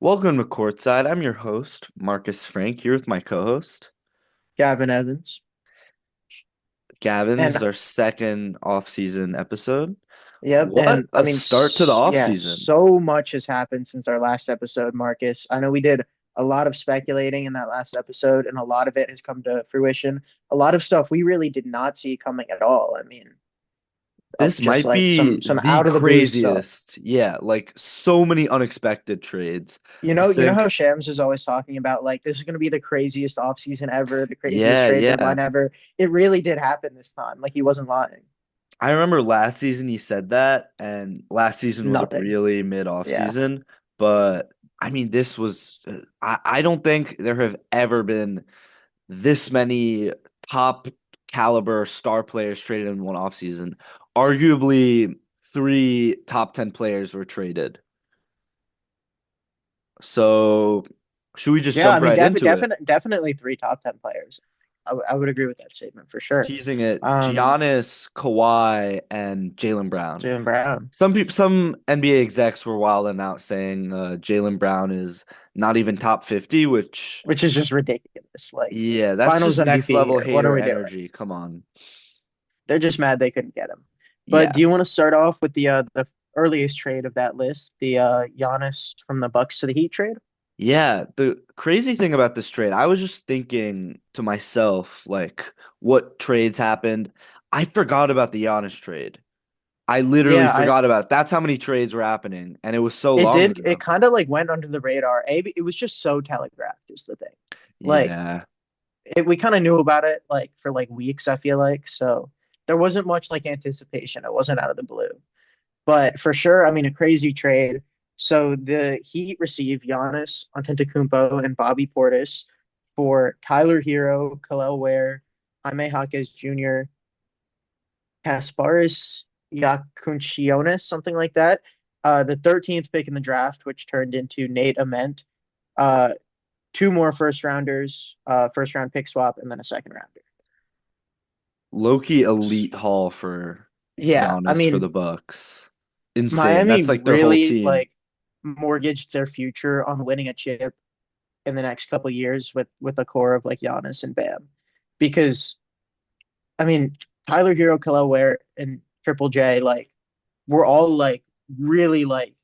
Welcome to Courtside. I'm your host, Marcus Frank, here with my co-host, Gavin Evans. Gavin. This And is our second off-season episode. yep, What and I a mean, start to the yeah, off-season. so much has happened since our last episode, Marcus. I know we did a lot of speculating in that last episode, and a lot of it has come to fruition. A lot of stuff we really did not see coming at all. I mean, This just might like be some the out of the blue stuff. craziest. Yeah, like so many unexpected trades. I You know think, how Shams is always talking about like this is going to be the craziest offseason ever, the craziest yeah, trade yeah. deadline ever. It really did happen this time. Like he wasn't lying. I remember last season he said that, and last season was a Nothing. really mid-off Yeah. season. But I mean, this was, I don't think there have ever been this many top caliber star players traded in one offseason. Arguably, three top 10 players were traded. So, should we just Yeah, I jump mean, right into it? definitely three top 10 players. I would agree with that statement for sure. Teasing it, Um, Giannis, Kawhi, and Jaylen Brown. Jaylen Brown, Some people, some NBA execs were wilding out saying Jaylen Brown is not even top 50, which, which is just ridiculous. Like yeah, that's finals just next MVP level here. What are hater we doing? energy. Come on. They're just mad they couldn't get him. But Yeah. do you want to start off with the earliest trade of that list, the Giannis from the Bucks to the Heat trade? Yeah, the crazy thing about this trade, I was just thinking to myself, like, what trades happened. I forgot about the Giannis trade. I literally Yeah, I forgot about it. That's how many trades were happening, and it was so it long did. It ago. kind of like went under the radar. It was just so telegraphed is the thing. Like Yeah. we kind of knew about it like for like weeks, I feel like. So there wasn't much like anticipation. It wasn't out of the blue. But for sure, I mean, a crazy trade. So the Heat received Giannis Antetokounmpo and Bobby Portis for Tyler Hero, Khalil Ware, Jaime Jaquez Jr., Kasparis Yakunchionis, something like that. The 13th pick in the draft, which turned into Nate Ament. Uh, two more first rounders, first round pick swap, and then a second rounder. Low-key elite haul for Yeah, I Giannis for the mean, Bucks. Insane. Miami That's like their whole really team. like mortgaged their future on winning a chip in the next couple of years with a core of like Giannis and Bam, because I mean Tyler Hero, Khalil Ware, and Triple J like we're all like really like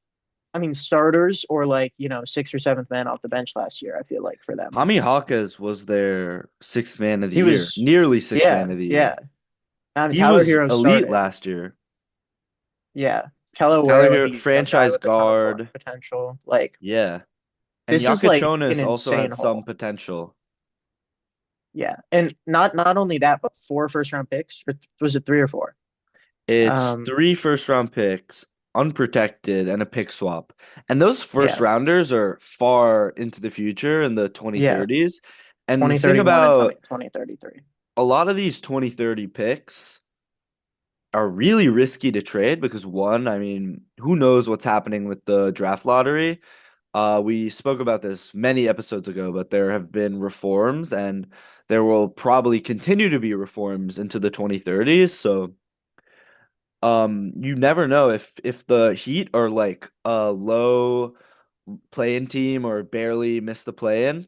I mean starters or like sixth or seventh man off the bench last year. I feel like for them Jaime Jaquez was their sixth man of the he year, was nearly sixth man yeah of the yeah. year. He Tyler was Hero elite started last year. yeah. Khalil Tyler Ware like Hero, a young guy franchise with a ton of guard. potential. Like Yeah. And this is like an Jonas also insane had some haul. potential. Yeah, and not only that, but four first round picks. Or was it three or four? It's Um, three first round picks, unprotected, and a pick swap. And those first yeah, rounders are far into the future in the yeah, 2030s. And the thing 2031 and about 2033. a lot of these 2030 picks are really risky to trade because one, I mean, who knows what's happening with the draft lottery? We spoke about this many episodes ago, but there have been reforms and there will probably continue to be reforms into the 2030s. So, you never know if the Heat are like a low play-in team or barely miss the play-in,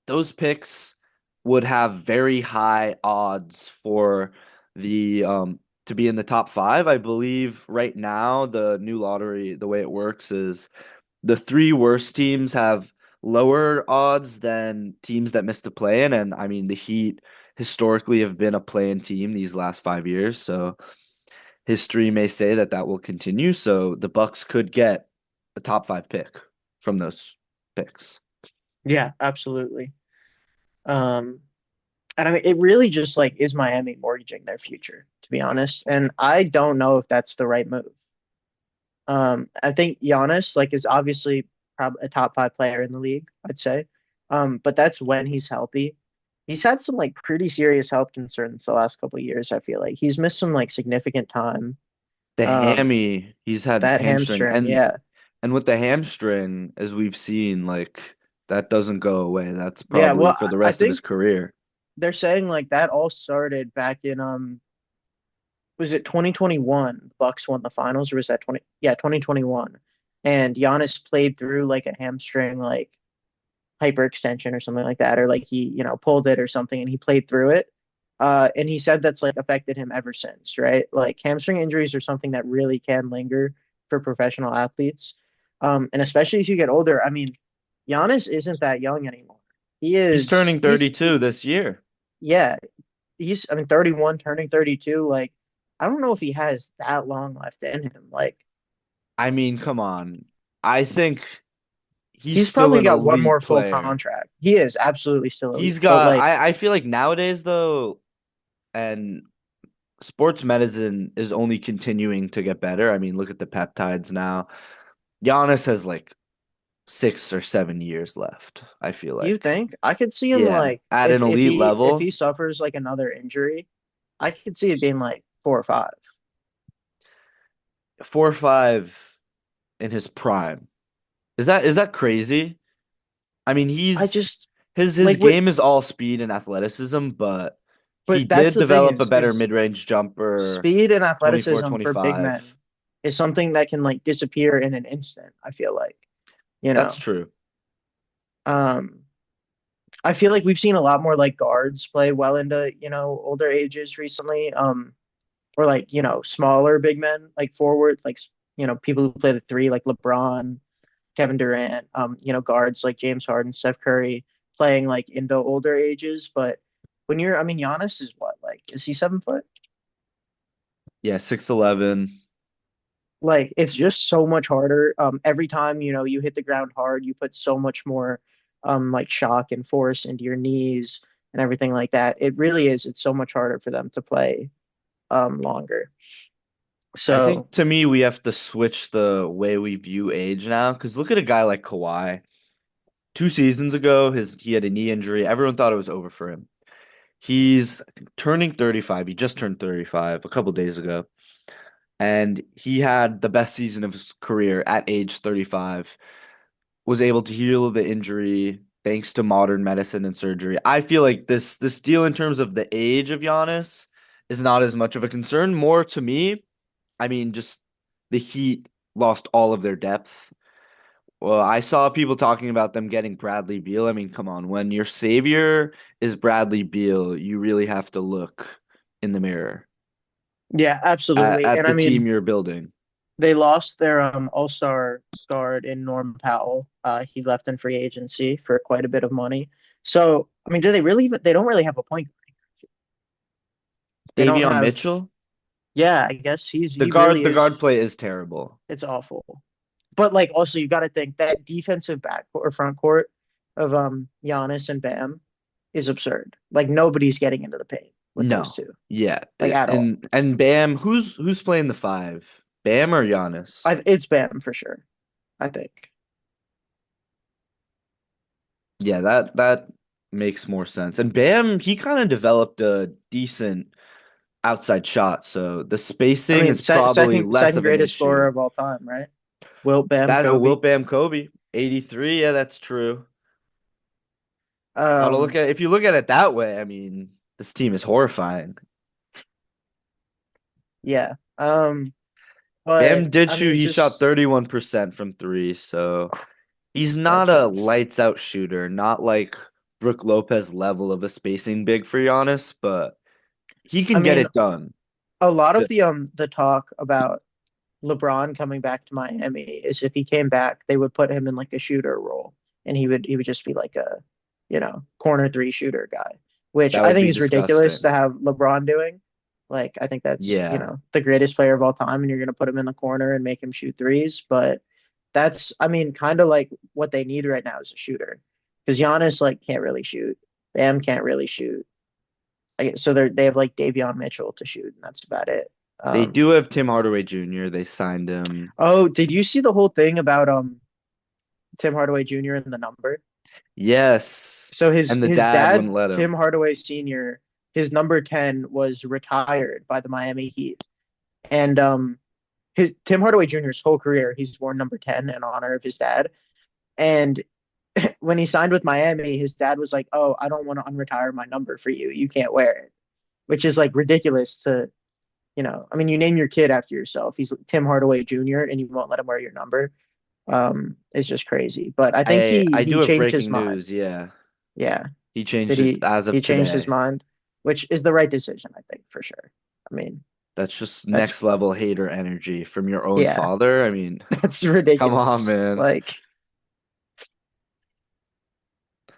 those picks would have very high odds for the to be in the top five. I believe right now the new lottery, the way it works is the three worst teams have lower odds than teams that missed the play-in, and I mean the Heat historically have been a play-in team these last 5 years, so history may say that that will continue. So the Bucks could get a top five pick from those picks. Yeah, absolutely. Um, and I mean, it really just like is Miami mortgaging their future, to be honest. And I don't know if that's the right move. I think Giannis like is obviously probably a top five player in the league, I'd say. But that's when he's healthy. He's had some like pretty serious health concerns the last couple of years, I feel like. He's missed some like significant time. The Um, hammy, he's had that hamstring, hamstring, yeah. and with the hamstring, as we've seen, like that doesn't go away. That's Yeah, probably well, for the I rest of his think career. they're saying like that all started back in was it 2021? Bucks won the finals or was that 20 yeah, 2021. and Giannis played through like a hamstring like hyperextension or something like that, or like he, pulled it or something and he played through it. And he said that's like affected him ever since, right? Like hamstring injuries are something that really can linger for professional athletes. And especially as you get older, I mean, Giannis isn't that young anymore. He He's is, turning 32 this year. yeah, I mean, 31, turning 32. Like, I don't know if he has that long left in him. Like, I mean, come on. I think he's he's still probably an got one more elite full player. contract. He is absolutely still He's elite, but got like, I feel like nowadays though, and sports medicine is only continuing to get better. I mean, look at the peptides now. Giannis has like 6 or 7 years left, I feel you like. think I could see him Yeah. like At if an if elite he if level, he suffers like another injury, I could see it being like 4 or 5. 4 or 5 in his prime. Is that crazy? I mean, I he's just his like what, game is all speed and athleticism, but he but that's did the thing develop a better is mid-range jumper speed and 24, athleticism for big 25. men is something that can like disappear in an instant. I feel like, you That's know, true. um, I feel like we've seen a lot more like guards play well into older ages recently. Or like smaller big men like forward like people who play the three like LeBron, Kevin Durant, guards like James Harden, Steph Curry playing like into older ages. But when I mean, Giannis is what, like, is he 7 foot? Yeah, 6'11". Like, it's just so much harder. Every time, you hit the ground hard, you put so much more, like shock and force into your knees and everything like that. It really is. It's so much harder for them to play, longer. I So, think to me we have to switch the way we view age now because look at a guy like Kawhi. 2 seasons ago, he had a knee injury. Everyone thought it was over for him. He's I think, turning 35. He just turned 35 a couple days ago, and he had the best season of his career at age 35. Was able to heal the injury thanks to modern medicine and surgery. I feel like this deal in terms of the age of Giannis is not as much of a concern. More to me, I mean, just the Heat lost all of their depth. Well, I saw people talking about them getting Bradley Beal. I mean, come on, when your savior is Bradley Beal, you really have to look in the mirror yeah, absolutely. at And I the team mean, you're building. they lost their all-star guard in Norm Powell. He left in free agency for quite a bit of money. So, I mean, do they really even, they don't really have a point guard. They don't Davion have, Mitchell, yeah, I guess the he guard, really the is, guard play is terrible. it's awful. But like also you got to think that defensive back or front court of Giannis and Bam is absurd. Like nobody's getting into the paint with those No, two, yeah, like at all. and Bam, who's playing the five? Bam or Giannis? It's Bam for sure, I think. Yeah, that makes more sense. And Bam, he kind of developed a decent outside shot, so the I spacing mean, is probably less second of an greatest scorer issue. of all time, right? Wilt, Bam, That Kobe. Wilt Bam Kobe, 83. Yeah, that's true. Gotta look Um, at if you look at it that way, I mean, this team is horrifying. yeah. But Bam did I shoot, mean, he shot just 31% from three, so he's that's not a rough. lights out shooter, not like Brook Lopez level of a spacing big for Giannis, but he I can get mean, it done. a lot of the talk about LeBron coming back to Miami is if he came back, they would put him in like a shooter role, and he would just be like a, corner three shooter guy, which That I would think be is ridiculous to disgusting. have LeBron doing. Like I think that's, Yeah. the greatest player of all time, and you're gonna put him in the corner and make him shoot threes. But that's, I mean, kind of like what they need right now is a shooter, because Giannis like can't really shoot, Bam can't really shoot. So they have like Davion Mitchell to shoot, and that's about it. They Um, do have Tim Hardaway Jr. They signed him. oh, did you see the whole thing about Tim Hardaway Jr. and the number? Yes. So his And the his dad dad, wouldn't let Tim him. Hardaway Sr., his number 10 was retired by the Miami Heat. And his Tim Hardaway Jr.'s whole career, he's worn number 10 in honor of his dad. And when he signed with Miami, his dad was like, "Oh, I don't want to unretire my number for you. You can't wear it." Which is like ridiculous to, I mean, you name your kid after yourself. He's Tim Hardaway Jr. and you won't let him wear your number. is just crazy. But I think I he do have changed his breaking mind. news. Yeah. Yeah. He Did changed it he as of he changed his today. mind, which is the right decision, I think, for sure. I mean, That's just that's next level hater energy from your own yeah, father. I mean, that's come on, ridiculous. man. Like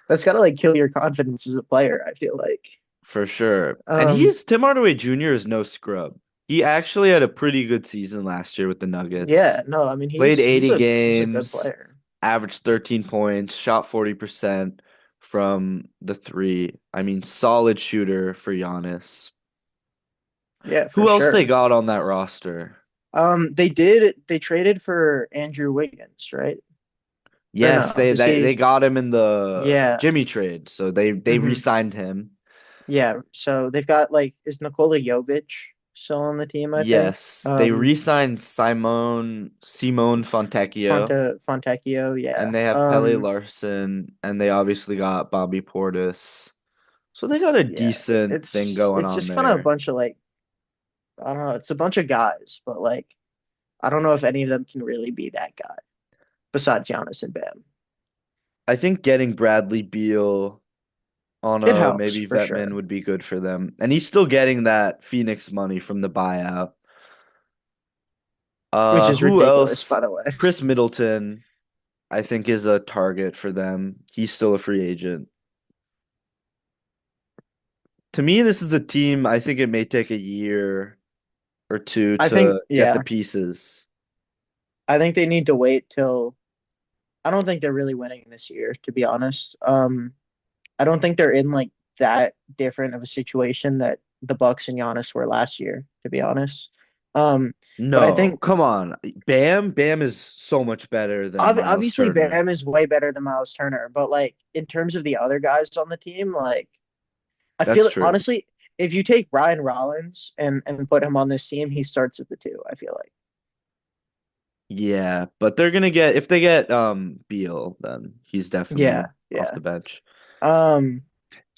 that's gotta like kill your confidence as a player, I feel like. For sure. And Um, Tim Hardaway Jr. is no scrub. He actually had a pretty good season last year with the Nuggets. yeah, no, I mean Played he's 80 a good games, player. averaged 13 points, shot 40% from the three. I mean, solid shooter for Giannis. Yeah, for Who else they sure. got on that roster? They traded for Andrew Wiggins, right? Or Yes, no, they is they, he? they got him in the Yeah. Jimmy trade, so they Hmm. re-signed him. Yeah. So they've got like is Nikola Jovic still on the team, I think. Yes, they re-signed Simone Fontecchio, Fontecchio, and yeah. they have Pele Larson, and they obviously got Bobby Portis. So they got a Yeah. decent thing going It's on just kind of a there. bunch of like I don't know, it's a bunch of guys, but like I don't know if any of them can really be that guy besides Giannis and Bam. I think getting Bradley Beal on It a helps maybe for vet min sure, would be good for them. And he's still getting that Phoenix money from the buyout. which is Who ridiculous, else? by the way. Chris Middleton, I think, is a target for them. He's still a free agent. To me, this is a team, I think it may take a year or two I think, to get the yeah, pieces. I think they need to wait till I don't think they're really winning this year, to be honest. I don't think they're in like that different of a situation that the Bucks and Giannis were last year, to be honest. Um, but I No, think come on. Bam is so much better than Miles obviously Turner. Bam is way better than Miles Turner, but like in terms of the other guys on the team, like I That's feel true. honestly, if you take Ryan Rollins and put him on this team, he starts at the two, I feel like. Yeah, but they're gonna get if they get Beal, then he's definitely Yeah, off yeah. the bench. Um,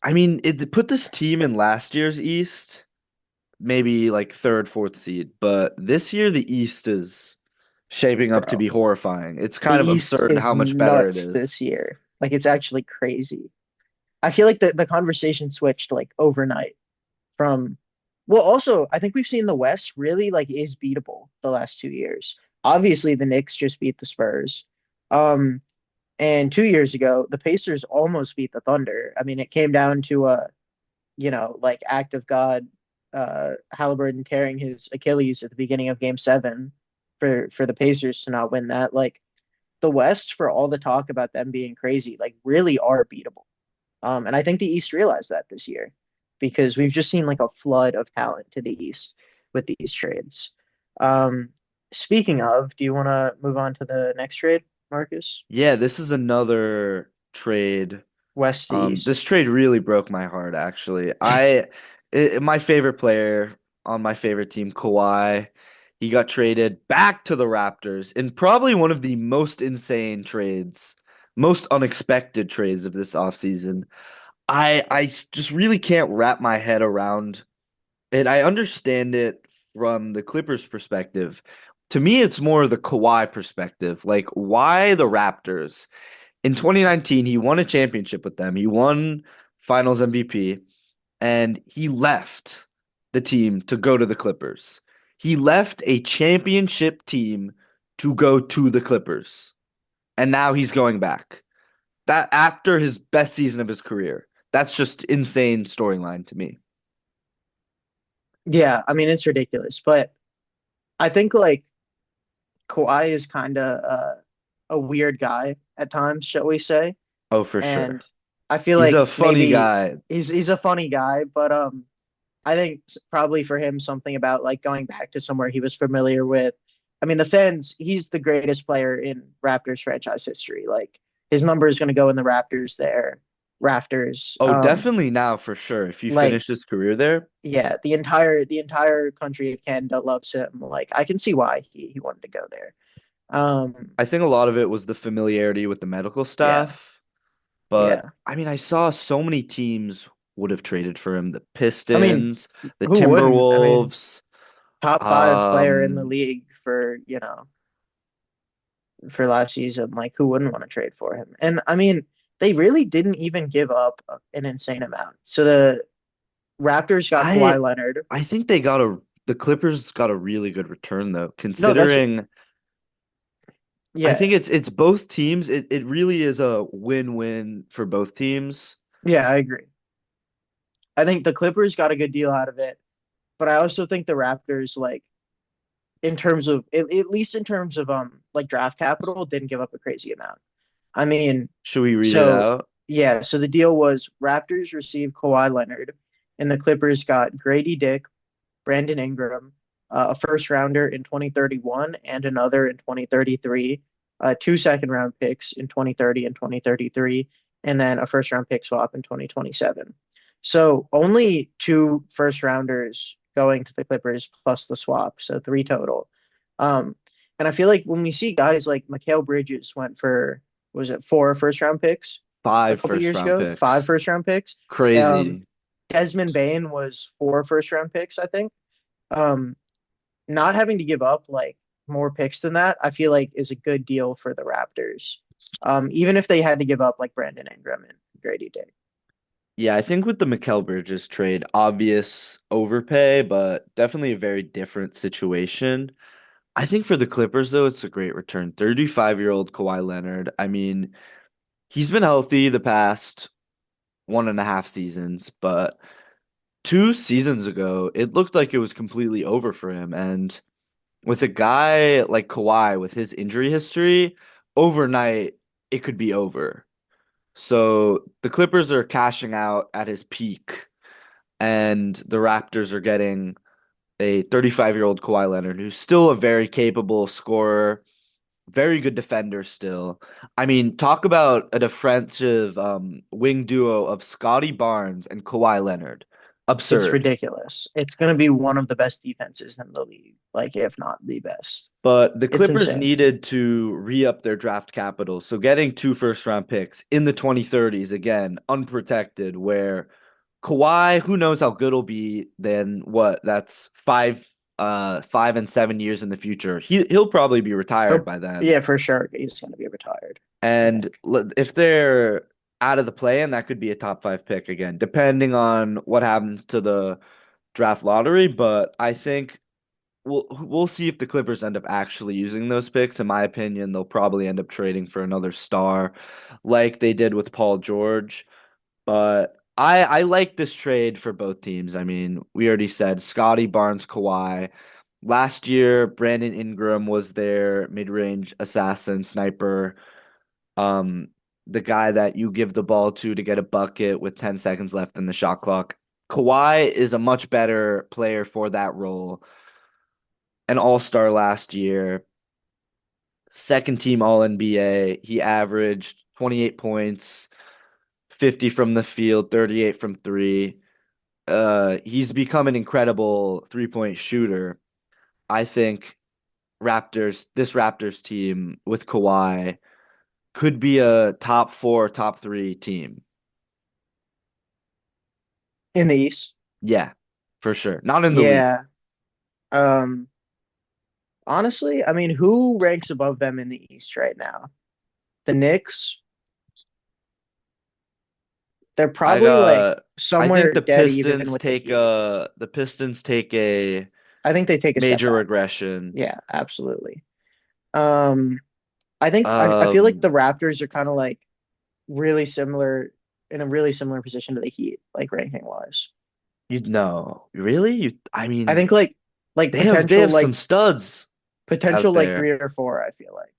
I mean, put this team in last year's East, maybe like third, fourth seed, but this year the East is shaping up to bro, be horrifying. It's the kind of East absurd is how much better it nuts is. this year. Like it's actually crazy. I feel like the conversation switched like overnight from well, also I think we've seen the West really like is beatable the last 2 years. Obviously, the Knicks just beat the Spurs. Um, and 2 years ago, the Pacers almost beat the Thunder. I mean, it came down to a, like act of God, Halliburton tearing his Achilles at the beginning of game 7 for the Pacers to not win that. Like the West, for all the talk about them being crazy, like really are beatable. And I think the East realized that this year because we've just seen like a flood of talent to the East with these trades. Um, Speaking of, do you want to move on to the next trade, Marcus? Yeah, this is another trade. West to This East. trade really broke my heart, actually. My favorite player on my favorite team, Kawhi, he got traded back to the Raptors in probably one of the most insane trades, most unexpected trades of this offseason. Just really can't wrap my head around it. I understand it from the Clippers perspective. To me, it's more the Kawhi perspective. Like, why the Raptors? In 2019, he won a championship with them. He won Finals MVP, and he left the team to go to the Clippers. He left a championship team to go to the Clippers, and now he's going back. That after his best season of his career. That's just insane storyline to me. Yeah, I mean it's ridiculous, but I think like Kawhi is kind of a weird guy at times, shall we say? Oh, for sure. And I feel He's like a funny maybe guy. he's a funny guy, but I think probably for him something about like going back to somewhere he was familiar with. I mean, the fans, he's the greatest player in Raptors franchise history. Like his number is going to go in the Raptors there, rafters. Oh, definitely now for sure. If you Like finish his career there, yeah, the entire country of Canada loves him. Like I can see why he wanted to go there. Um, I think a lot of it was the familiarity with the medical yeah, staff. But yeah. I mean, I saw so many teams would have traded for him. The I mean, Pistons, the who wouldn't? I mean, Timberwolves. top 5 player in the Um, league for, for last season. Like, who wouldn't want to trade for him? And I mean, they really didn't even give up an insane amount. So the Raptors got I Kawhi Leonard. I think the Clippers got a really good return though, No, that's considering I yeah, think it's both teams. It really is a win-win for both teams. yeah, I agree. I think the Clippers got a good deal out of it, but I also think the Raptors, like in terms of at least in terms of like draft capital, didn't give up a crazy amount. I mean, Should we read it so out? yeah, so the deal was Raptors received Kawhi Leonard, and the Clippers got Grady Dick, Brandon Ingram, a first rounder in 2031 and another in 2033, two second round picks in 2030 and 2033, and then a first round pick swap in 2027. So only two first rounders going to the Clippers plus the swap, so three total. Um, and I feel like when we see guys like Mikal Bridges went for, was it four first round picks a Five couple first years round ago? Five picks. first round picks. Um, Crazy. Desmond Bain was four first round picks, I think. Um, Not having to give up like more picks than that, I feel like is a good deal for the Raptors. Even if they had to give up like Brandon Ingram and Grady Dick. Yeah, I think with the Mikal Bridges trade, obvious overpay, but definitely a very different situation. I think for the Clippers, though, it's a great return. 35-year-old Kawhi Leonard. I mean, he's been healthy the past 1.5 seasons, but 2 seasons ago, it looked like it was completely over for him. And with a guy like Kawhi with his injury history, overnight, it could be over. So the Clippers are cashing out at his peak, and the Raptors are getting a 35-year-old Kawhi Leonard who's still a very capable scorer, very good defender still. I mean, talk about a defensive wing duo of Scotty Barnes and Kawhi Leonard. It's Absurd. ridiculous. It's going to be one of the best defenses in the league, like if not the best. But the It's Clippers insane. needed to re-up their draft capital. So getting two first-round picks in the 2030s, again, unprotected, where Kawhi, who knows how good he'll be then what? That's 5 and 7 years in the future. He'll probably be retired He'll, by then. yeah, for sure. He's going to be retired, I And think. if they're out of the play, and that could be a top five pick again, depending on what happens to the draft lottery. But I think we'll see if the Clippers end up actually using those picks. In my opinion, they'll probably end up trading for another star, like they did with Paul George. But I like this trade for both teams. I mean, we already said Scotty Barnes, Kawhi. Last year, Brandon Ingram was their mid-range assassin, sniper. Um, the guy that you give the ball to get a bucket with 10 seconds left in the shot clock. Kawhi is a much better player for that role. An all-star last year, second team All NBA. He averaged 28 points, 50 from the field, 38 from three. He's become an incredible three-point shooter. I think this Raptors team with Kawhi could be a top four, top three team. In the East. Yeah, for sure. Not in the league, Yeah. Um, Honestly, I mean, who ranks above them in the East right now? The Knicks, they're I'd probably like I think somewhere dead even with the Heat. the Pistons take a I think they take a step major back. regression. Yeah, absolutely. Um, I feel like Um, the Raptors are kind of like really similar in a really similar position to the Heat, like ranking wise. you'd know. Really? I I mean, think like they have some studs out potential like there. 3 or 4, I feel like.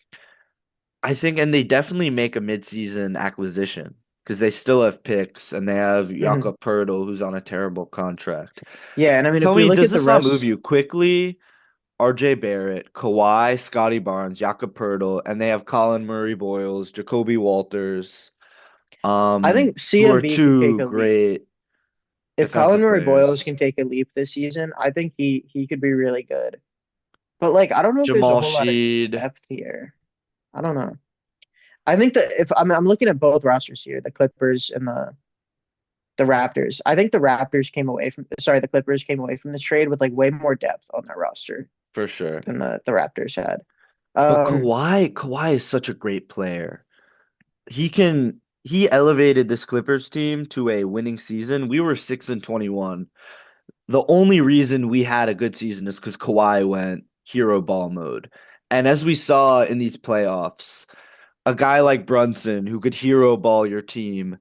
I think, and they definitely make a midseason acquisition because they still have picks and they have Mhm. Jakob Poeltl, who's on a terrible contract. Yeah, and I mean if Tell we me, look does at the this not move rest, you quickly? RJ Barrett, Kawhi, Scotty Barnes, Jakob Poeltl, and they have Colin Murray Boyles, Jacoby Walters, I think who are CMB can take two a leap. great If Colin defensive Murray Boyles players. can take a leap this season, I think he could be really good. But like I don't know if there's a Jamal whole lot of Sheed, depth here. I don't know. I think that if I'm looking at both rosters here, the Clippers and the Raptors. I think the Clippers came away from this trade with like way more depth on their roster for sure. than the Raptors had. But Um, Kawhi is such a great player. He elevated this Clippers team to a winning season. We were 6-21. The only reason we had a good season is because Kawhi went hero ball mode. And as we saw in these playoffs, a guy like Brunson who could hero ball your team,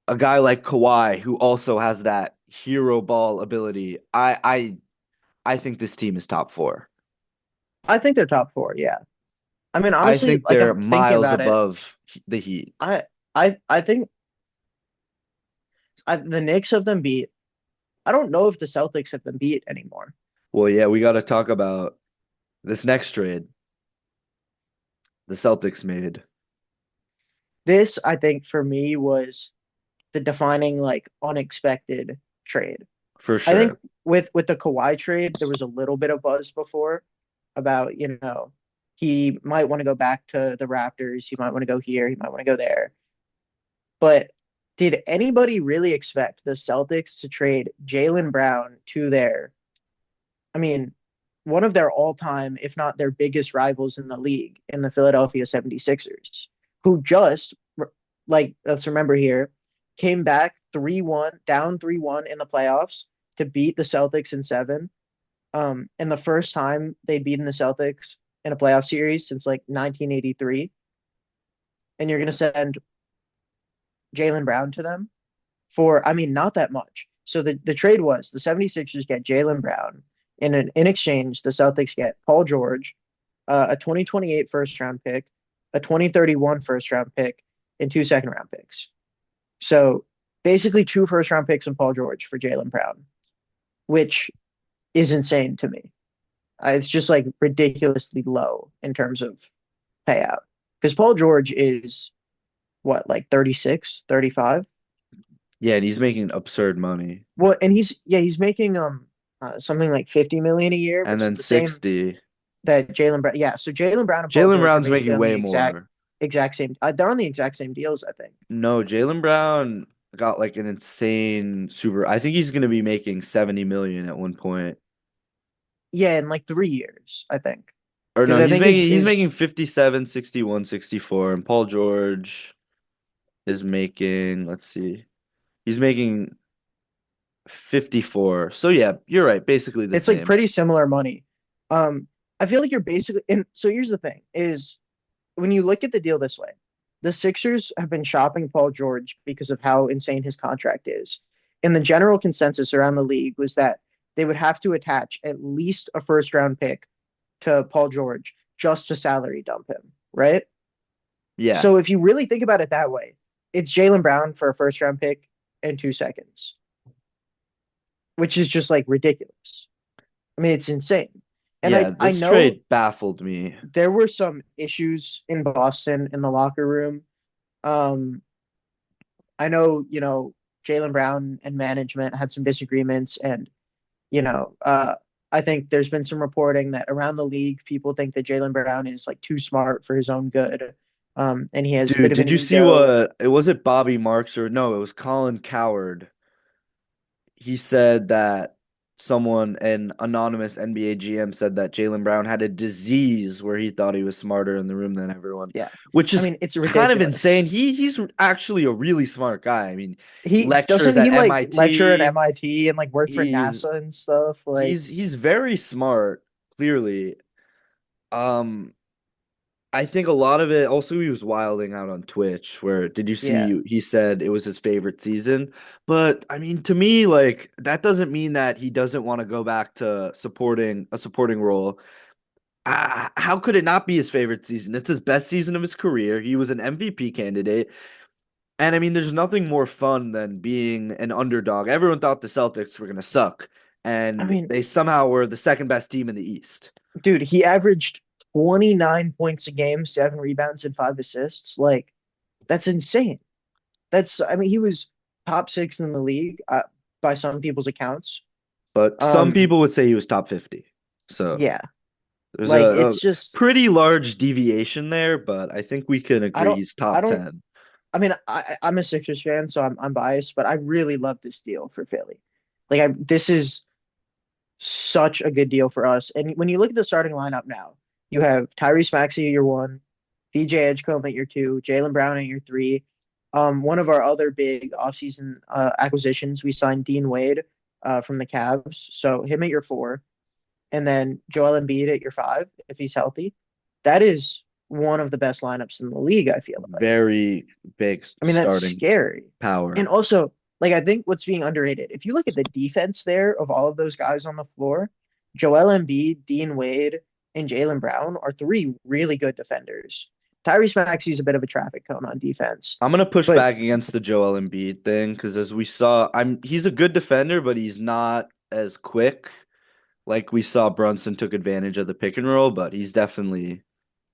a guy like Kawhi who also has that hero ball ability. I think this team is top four. I think they're top four. Yeah. I mean, I honestly, think like they're I'm thinking miles about it. above the Heat. I I think the Knicks have them beat. I don't know if the Celtics have them beat anymore. Well, yeah, we got to talk about this next trade the Celtics made This, I think, for me was the defining like unexpected trade. for I think sure. with the Kawhi trade, there was a little bit of buzz before about, he might want to go back to the Raptors, he might want to go here, he might want to go there. But did anybody really expect the Celtics to trade Jaylen Brown to I mean, one of their all-time, if not their biggest rivals in the league, in the Philadelphia 76ers, who just, like, let's remember here, came back 3-1, down 3-1 in the playoffs to beat the Celtics in seven. And the first time they'd beaten the Celtics in a playoff series since like 1983. And you're going to send Jaylen Brown to them for, I mean, not that much. So the trade was the 76ers get Jaylen Brown. In exchange, the Celtics get Paul George, a 2028 first round pick, a 2031 first round pick, and two second round picks. So basically two first round picks and Paul George for Jaylen Brown, which is insane to me. It's just like ridiculously low in terms of payout. Because Paul George is what, like 36, 35. Yeah, and he's making absurd money. Well, and he's making something like 50 million a year, And which is then the same 60. that Jaylen Brown. Yeah, so Jaylen Brown and Paul Jalen George are Brown's basically making on the way more. exact same. They're on the exact same deals, I think. No, Jalen Brown got like an insane super. I think he's going to be making 70 million at one point. Yeah, in like 3 years, I think. Or Because no, I think he's is making 57, 61, 64, and Paul George is making, let's see. He's making 54. So yeah, you're right, basically the it's like same. pretty similar money. Um, I feel like you're basically and so here's the thing is when you look at the deal this way, the Sixers have been shopping Paul George because of how insane his contract is. And the general consensus around the league was that they would have to attach at least a first round pick to Paul George just to salary dump him, right? Yeah. So if you really think about it that way, it's Jaylen Brown for a first round pick and 2 seconds, which is just like ridiculous. I mean, it's insane. And Yeah, I this know trade baffled me. there were some issues in Boston in the locker room. Um, I know, Jaylen Brown and management had some disagreements, and you know, uh, I think there's been some reporting that around the league, people think that Jaylen Brown is like too smart for his own good, and he has a bit Dude, of an did you see ego. And what it was it Bobby Marks or no, it was Colin Coward. He said that an anonymous NBA GM said that Jalen Brown had a disease where he thought he was smarter in the room than everyone, yeah, which I is mean, it's kind of insane. ridiculous. He's actually a really smart guy. I mean, He lectures doesn't at he like lecture at MIT. MIT and like work for He's NASA and stuff. Like, he's very smart, clearly. Um, I think a lot of it also he was wilding out on Twitch where did you yeah, see he said it was his favorite season? But I mean to me like that doesn't mean that he doesn't want to go back to supporting role. How could it not be his favorite season? It's his best season of his career. He was an MVP candidate. And I mean there's nothing more fun than being an underdog. Everyone thought the Celtics were going to suck I and mean, they somehow were the second best team in the East. dude, he averaged 29 points a game, 7 rebounds and 5 assists. Like, that's insane. I mean, he was top six in the league by some people's accounts. But some Um, people would say he was top 50. So yeah, there's like a it's just pretty large deviation there, but I think we can I agree don't he's I top don't 10. I mean I'm a Sixers fan, so I'm biased, but I really love this deal for Philly. This is such a good deal for us. And when you look at the starting lineup now, You have Tyrese Maxey at your one, VJ Edgecombe at your two, Jaylen Brown at your three. One of our other big offseason acquisitions, we signed Dean Wade from the Cavs. So him at your four, and then Joel Embiid at your five if he's healthy. That is one of the best lineups in the league, I feel like. Very big I mean, that's starting scary. And power. also, like, I think what's being underrated, if you look at the defense there of all of those guys on the floor, Joel Embiid, Dean Wade, and Jaylen Brown are three really good defenders. Tyrese Maxey's a bit of a traffic cone on defense, I'm gonna push but back against the Joel Embiid thing because as we saw, he's a good defender, but he's not as quick. Like we saw Brunson took advantage of the pick and roll, but he's definitely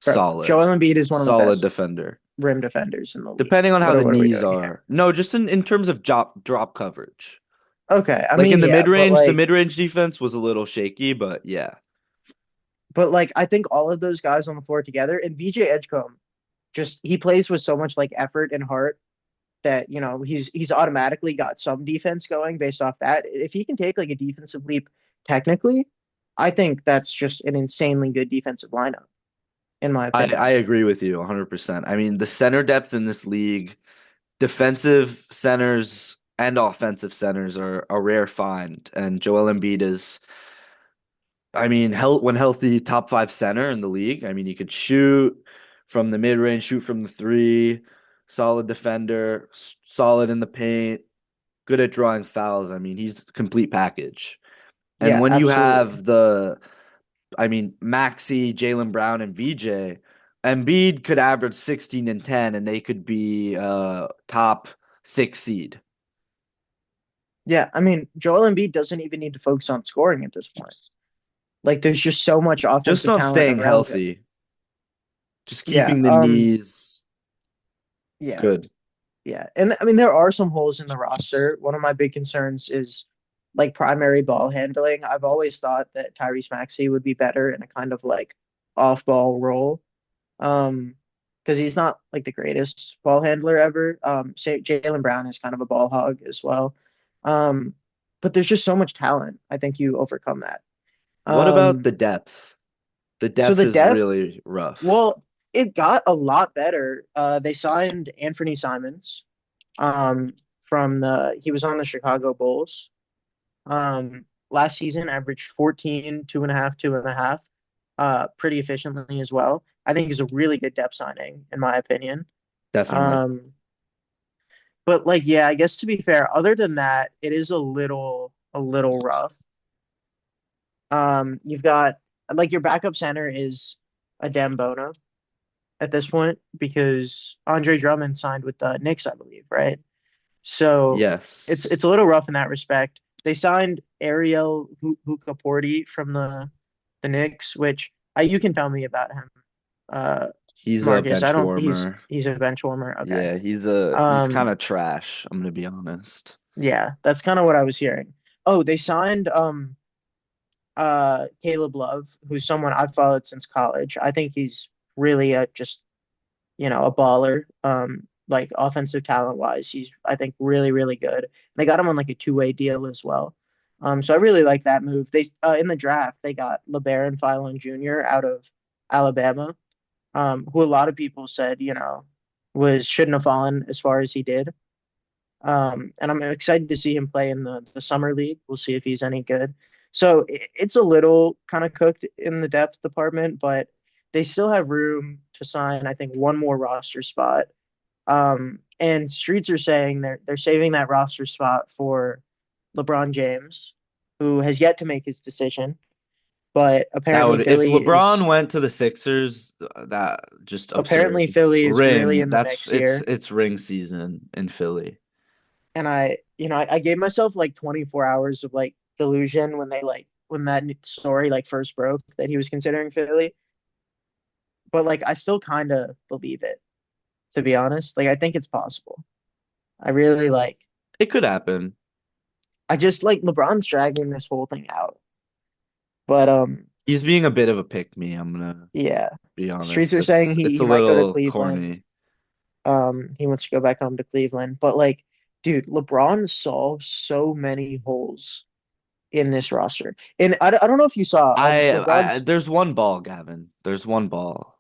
bro, Joel solid. Embiid is one of the Solid best defender. rim defenders in the league. Depending on how What the what are we knees doing here? are. No, just in terms of drop coverage. Okay, I Like mean, in yeah, the mid-range defense was a little shaky, but yeah. but like I think all of those guys on the floor together, and VJ Edgecombe, just he plays with so much like effort and heart that he's automatically got some defense going based off that. If he can take like a defensive leap technically, I think that's just an insanely good defensive lineup, in my I opinion. agree with you 100%. I mean, the center depth in this league, defensive centers and offensive centers are a rare find, and Joel Embiid is, I mean, when healthy, top five center in the league. I mean, he could shoot from the mid range, shoot from the three, solid defender, solid in the paint, good at drawing fouls. I mean, he's a complete package. And Yeah, when you absolutely. have I mean, Maxi, Jaylen Brown, and VJ, Embiid could average 16 and 10, and they could be top six seed. Yeah, I mean, Joel Embiid doesn't even need to focus on scoring at this point. Like, there's just so much Just offensive on talent staying around him. healthy, just Yeah, keeping the knees yeah, good. yeah. And I mean, there are some holes in the roster. One of my big concerns is like primary ball handling. I've always thought that Tyrese Maxey would be better in a kind of like off-ball role. Um, because he's not like the greatest ball handler ever. Say Jaylen Brown is kind of a ball hog as well. Um, but there's just so much talent. I think you overcome that. What about Um, the depth? The so depth the is depth, really rough. well, it got a lot better. They signed Anthony Simons, um, he was on the Chicago Bulls. Last season averaged 14, 2.5, 2.5, pretty efficiently as well. I think he's a really good depth signing, in my opinion. Definitely. Um, but like, yeah, I guess to be fair, other than that, it is a little rough. You've got like your backup center is a Bono at this point because Andre Drummond signed with the Knicks, I believe, right? So it's Yes. it's a little rough in that respect. They signed Ariel Hukaporti from the Knicks, which you can tell me about him, uh, He's a Marcus. I bench don't. warmer. He's a bench warmer. Okay. Yeah, he's kind Um, of trash, I'm gonna be honest. yeah, that's kind of what I was hearing. Oh, they signed Caleb Love, who's someone I've followed since college. I think he's really just a baller. Like offensive talent wise, he's I think really really good. They got him on like a two-way deal as well. So I really like that move. They in the draft they got LeBaron Philon Jr. out of Alabama, who a lot of people said was shouldn't have fallen as far as he did. And I'm excited to see him play in the summer league. We'll see if he's any good. So it's a little kind of cooked in the depth department, but they still have room to sign, I think, one more roster spot. And streets are saying they're saving that roster spot for LeBron James, who has yet to make his decision, but That apparently would if Philly LeBron is went to the Sixers, that just absurd. apparently Philly is really Ring, in the that's mix here. it's ring season in Philly. And I gave myself like 24 hours of like delusion when that story like first broke that he was considering Philly. But like I still kind of believe it, to be honest. Like I think it's possible. I really like It could happen. I just like LeBron's dragging this whole thing out. But He's being a bit of a pick me, I'm gonna yeah. be Streets honest. are saying It's he a might go to little Cleveland. corny. He wants to go back home to Cleveland. But like, dude, LeBron solves so many holes in this roster. And I don't know if you saw LeBron's, There's one ball, Gavin. There's one ball.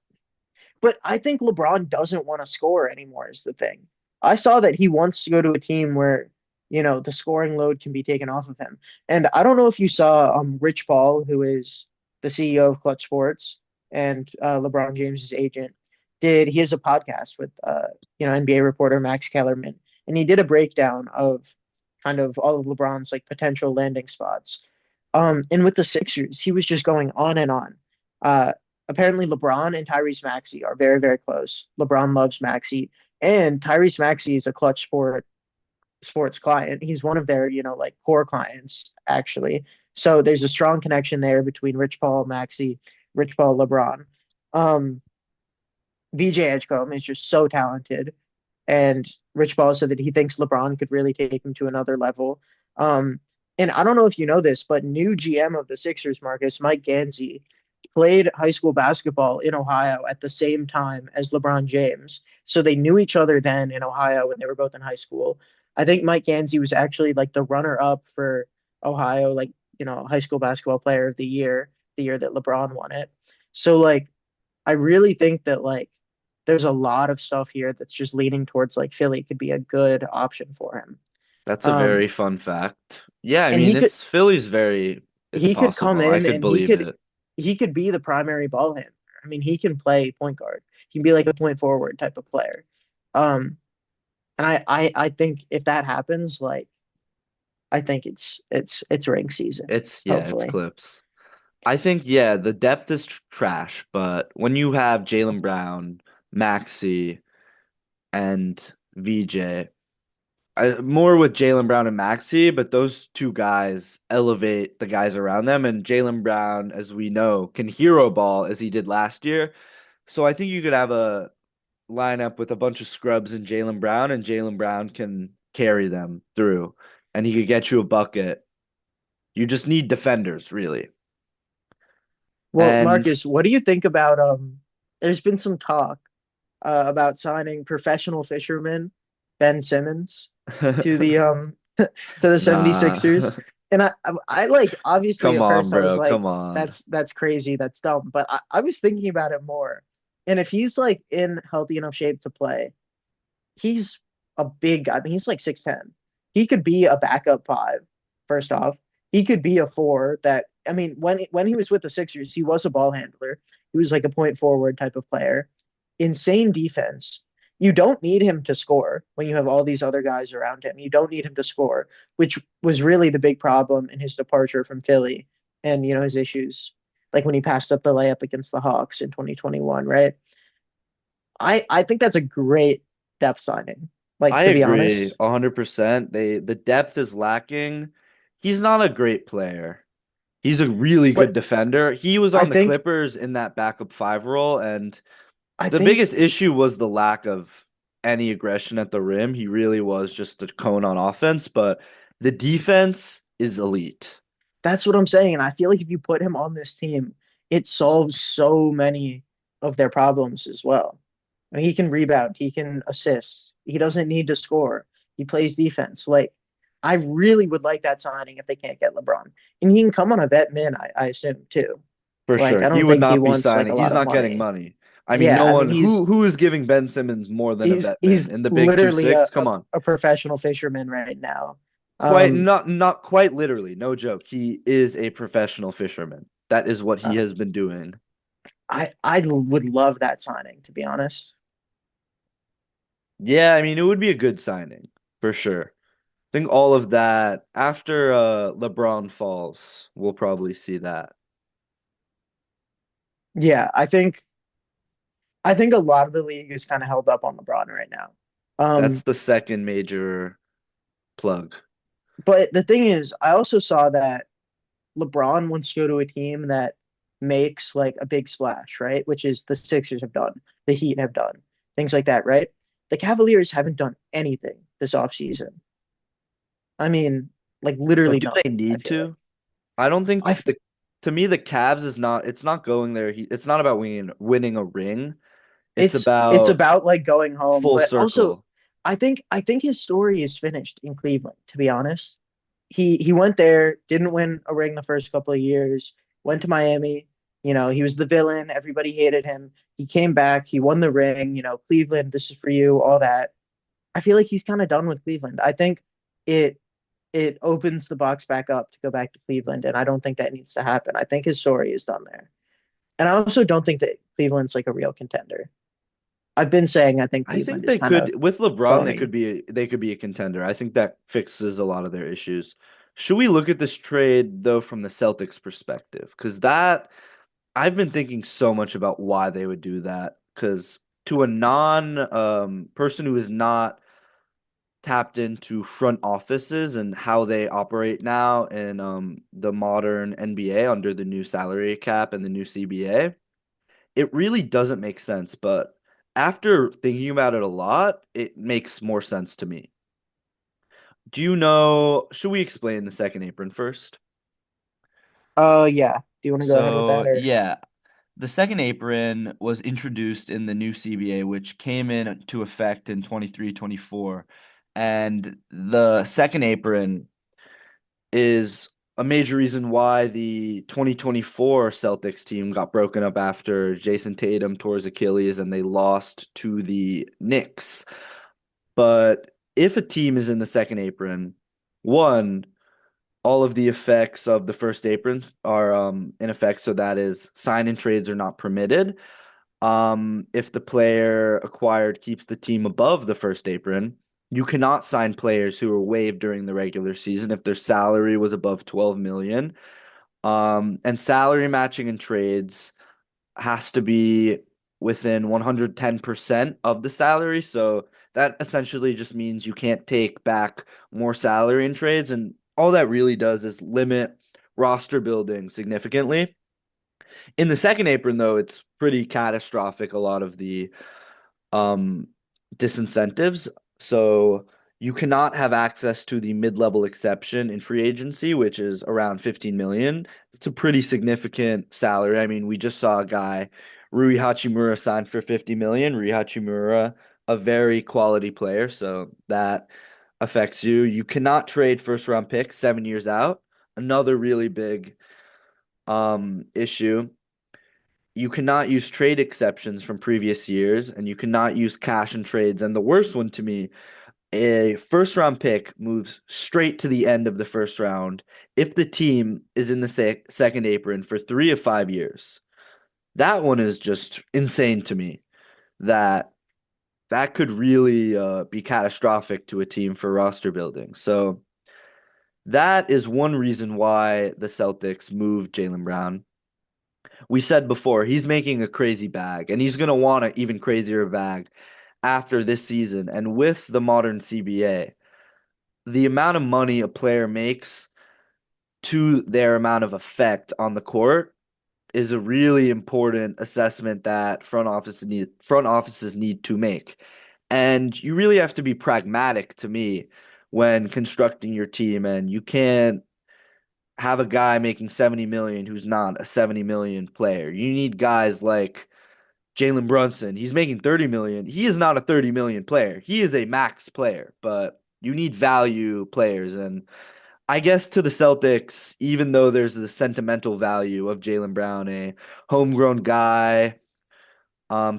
but I think LeBron doesn't want to score anymore is the thing. I saw that he wants to go to a team where, the scoring load can be taken off of him. And I don't know if you saw Rich Paul, who is the CEO of Clutch Sports and LeBron James's agent, he has a podcast with NBA reporter Max Kellerman, and he did a breakdown of kind of all of LeBron's like potential landing spots. And with the Sixers, he was just going on and on. Uh, Apparently LeBron and Tyrese Maxey are very, very close. LeBron loves Maxey, and Tyrese Maxey is a sports client. He's one of their, like core clients, actually. So there's a strong connection there between Rich Paul, Maxey, Rich Paul, LeBron. Um, VJ Edgecombe is just so talented. And Rich Paul said that he thinks LeBron could really take him to another level. Um, and I don't know if you know this, but new GM of the Sixers, Marcus, Mike Gansey, played high school basketball in Ohio at the same time as LeBron James. So they knew each other then in Ohio when they were both in high school. I think Mike Gansey was actually like the runner up for Ohio, like, high school basketball player of the year that LeBron won it. So like I really think that like there's a lot of stuff here that's just leaning towards like Philly could be a good option for him. That's a Um, very fun fact. Yeah, I and mean, it's Philly's very, it's he could come possible. I in could and believe it. he could be the primary ball handler. I mean, he can play point guard. He can be like a point forward type of player. Um, and I think if that happens, like I think it's ring season, It's hopefully. clips. I think, yeah, the depth is trash, but when you have Jaylen Brown, Maxey, and VJ, more with Jaylen Brown and Maxey, but those two guys elevate the guys around them. And Jaylen Brown, as we know, can hero ball as he did last year. So I think you could have a lineup with a bunch of scrubs and Jaylen Brown can carry them through, and he could get you a bucket. You just need defenders, really. Well, And Marcus, what do you think about there's been some talk about signing professional fisherman Ben Simmons to the nah, 76ers. And I like obviously come at on, first I was bro, like, come on. that's crazy, that's dumb. But I was thinking about it more. And if he's like in healthy enough shape to play, he's a big guy. I mean, he's like 6'10". He could be a backup five, first off. He could be a four that I mean, when he was with the Sixers, he was a ball handler. He was like a point forward type of player. Insane defense. You don't need him to score when you have all these other guys around him. You don't need him to score, which was really the big problem in his departure from Philly and his issues, like when he passed up the layup against the Hawks in 2021, right? I think that's a great depth signing. Like I to be agree honest, 100%. The depth is lacking. He's not a great player. He's a really good but defender. He was I on the think Clippers in that backup five role, and I the think biggest issue was the lack of any aggression at the rim. He really was just a cone on offense, but the defense is elite. that's what I'm saying, and I feel like if you put him on this team, it solves so many of their problems as well. I mean, he can rebound, he can assist, he doesn't need to score, he plays defense. Like I really would like that signing if they can't get LeBron, and he can come on a vet min, I assume too. For Like sure. I He don't would think he not be wants like a signing. He's lot of not getting money. money. I mean, Yeah, no I mean one who is giving Ben Simmons more than a vet min he's in the big two literally six. Come on. a professional fisherman right now. Quite Um, not quite literally, no joke. He is a professional fisherman. That is what he uh, has been doing. I would love that signing, to be honest. Yeah, I mean, it would be a good signing for sure. I think all of that after LeBron falls, we'll probably see that. Yeah, I think a lot of the league is kind of held up on LeBron right now. That's Um, the second major plug. but the thing is, I also saw that LeBron wants to go to a team that makes like a big splash, right? Which is the Sixers have done, the Heat have done, things like that, right? The Cavaliers haven't done anything this offseason. I mean, like But literally do they nothing, I need feel like. to? I don't think I to me the Cavs is not it's not going there. It's not about winning a ring. It's it's about about like going home, full but also circle. I think his story is finished in Cleveland, to be honest. he went there, didn't win a ring the first couple of years, went to Miami. He was the villain. Everybody hated him. He came back. He won the ring. Cleveland, this is for you. All that. I feel like he's kind of done with Cleveland. I think it it opens the box back up to go back to Cleveland, and I don't think that needs to happen. I think his story is done there, and I also don't think that Cleveland's like a real contender. I've been saying I think I think Cleveland is they kind of could with LeBron phony. they could be a contender. I think that fixes a lot of their issues. Should we look at this trade though from the Celtics perspective? Because that I've been thinking so much about why they would do that. Because to a non person who is not tapped into front offices and how they operate now in the modern NBA under the new salary cap and the new CBA, it really doesn't make sense. But after thinking about it a lot, it makes more sense to me. Do you know? Should we explain the second apron first? Oh yeah. Do you want to go ahead with that So, or? yeah, the second apron was introduced in the new CBA, which came into effect in 23-24. And the second apron is a major reason why the 2024 Celtics team got broken up after Jason Tatum tore his Achilles and they lost to the Knicks. But if a team is in the second apron, one, all of the effects of the first apron are in effect. So that is sign and trades are not permitted. If the player acquired keeps the team above the first apron, you cannot sign players who were waived during the regular season if their salary was above 12 million. And salary matching and trades has to be within 110% of the salary. So that essentially just means you can't take back more salary in trades. And all that really does is limit roster building significantly. In the second apron, though, it's pretty catastrophic, a lot of the um, disincentives. So you cannot have access to the mid-level exception in free agency, which is around 15 million. It's a pretty significant salary. I mean, we just saw a guy, Rui Hachimura, signed for 50 million. Rui Hachimura, a very quality player, so that affects you. You cannot trade first round picks 7 years out. Another really big issue. You cannot use trade exceptions from previous years, and you cannot use cash and trades. And the worst one to me, a first round pick moves straight to the end of the first round if the team is in the second apron for 3 of 5 years. That one is just insane to me. That that could really be catastrophic to a team for roster building. So that is one reason why the Celtics moved Jaylen Brown. We said before, he's making a crazy bag, and he's going to want an even crazier bag after this season. And with the modern CBA, the amount of money a player makes to their amount of effect on the court is a really important assessment that front offices need to make. And you really have to be pragmatic to me when constructing your team, and you can't have a guy making 70 million who's not a 70 million player. You need guys like Jalen Brunson. He's making 30 million. He is not a 30 million player. He is a max player, but you need value players. And I guess to the Celtics, even though there's the sentimental value of Jaylen Brown, a homegrown guy,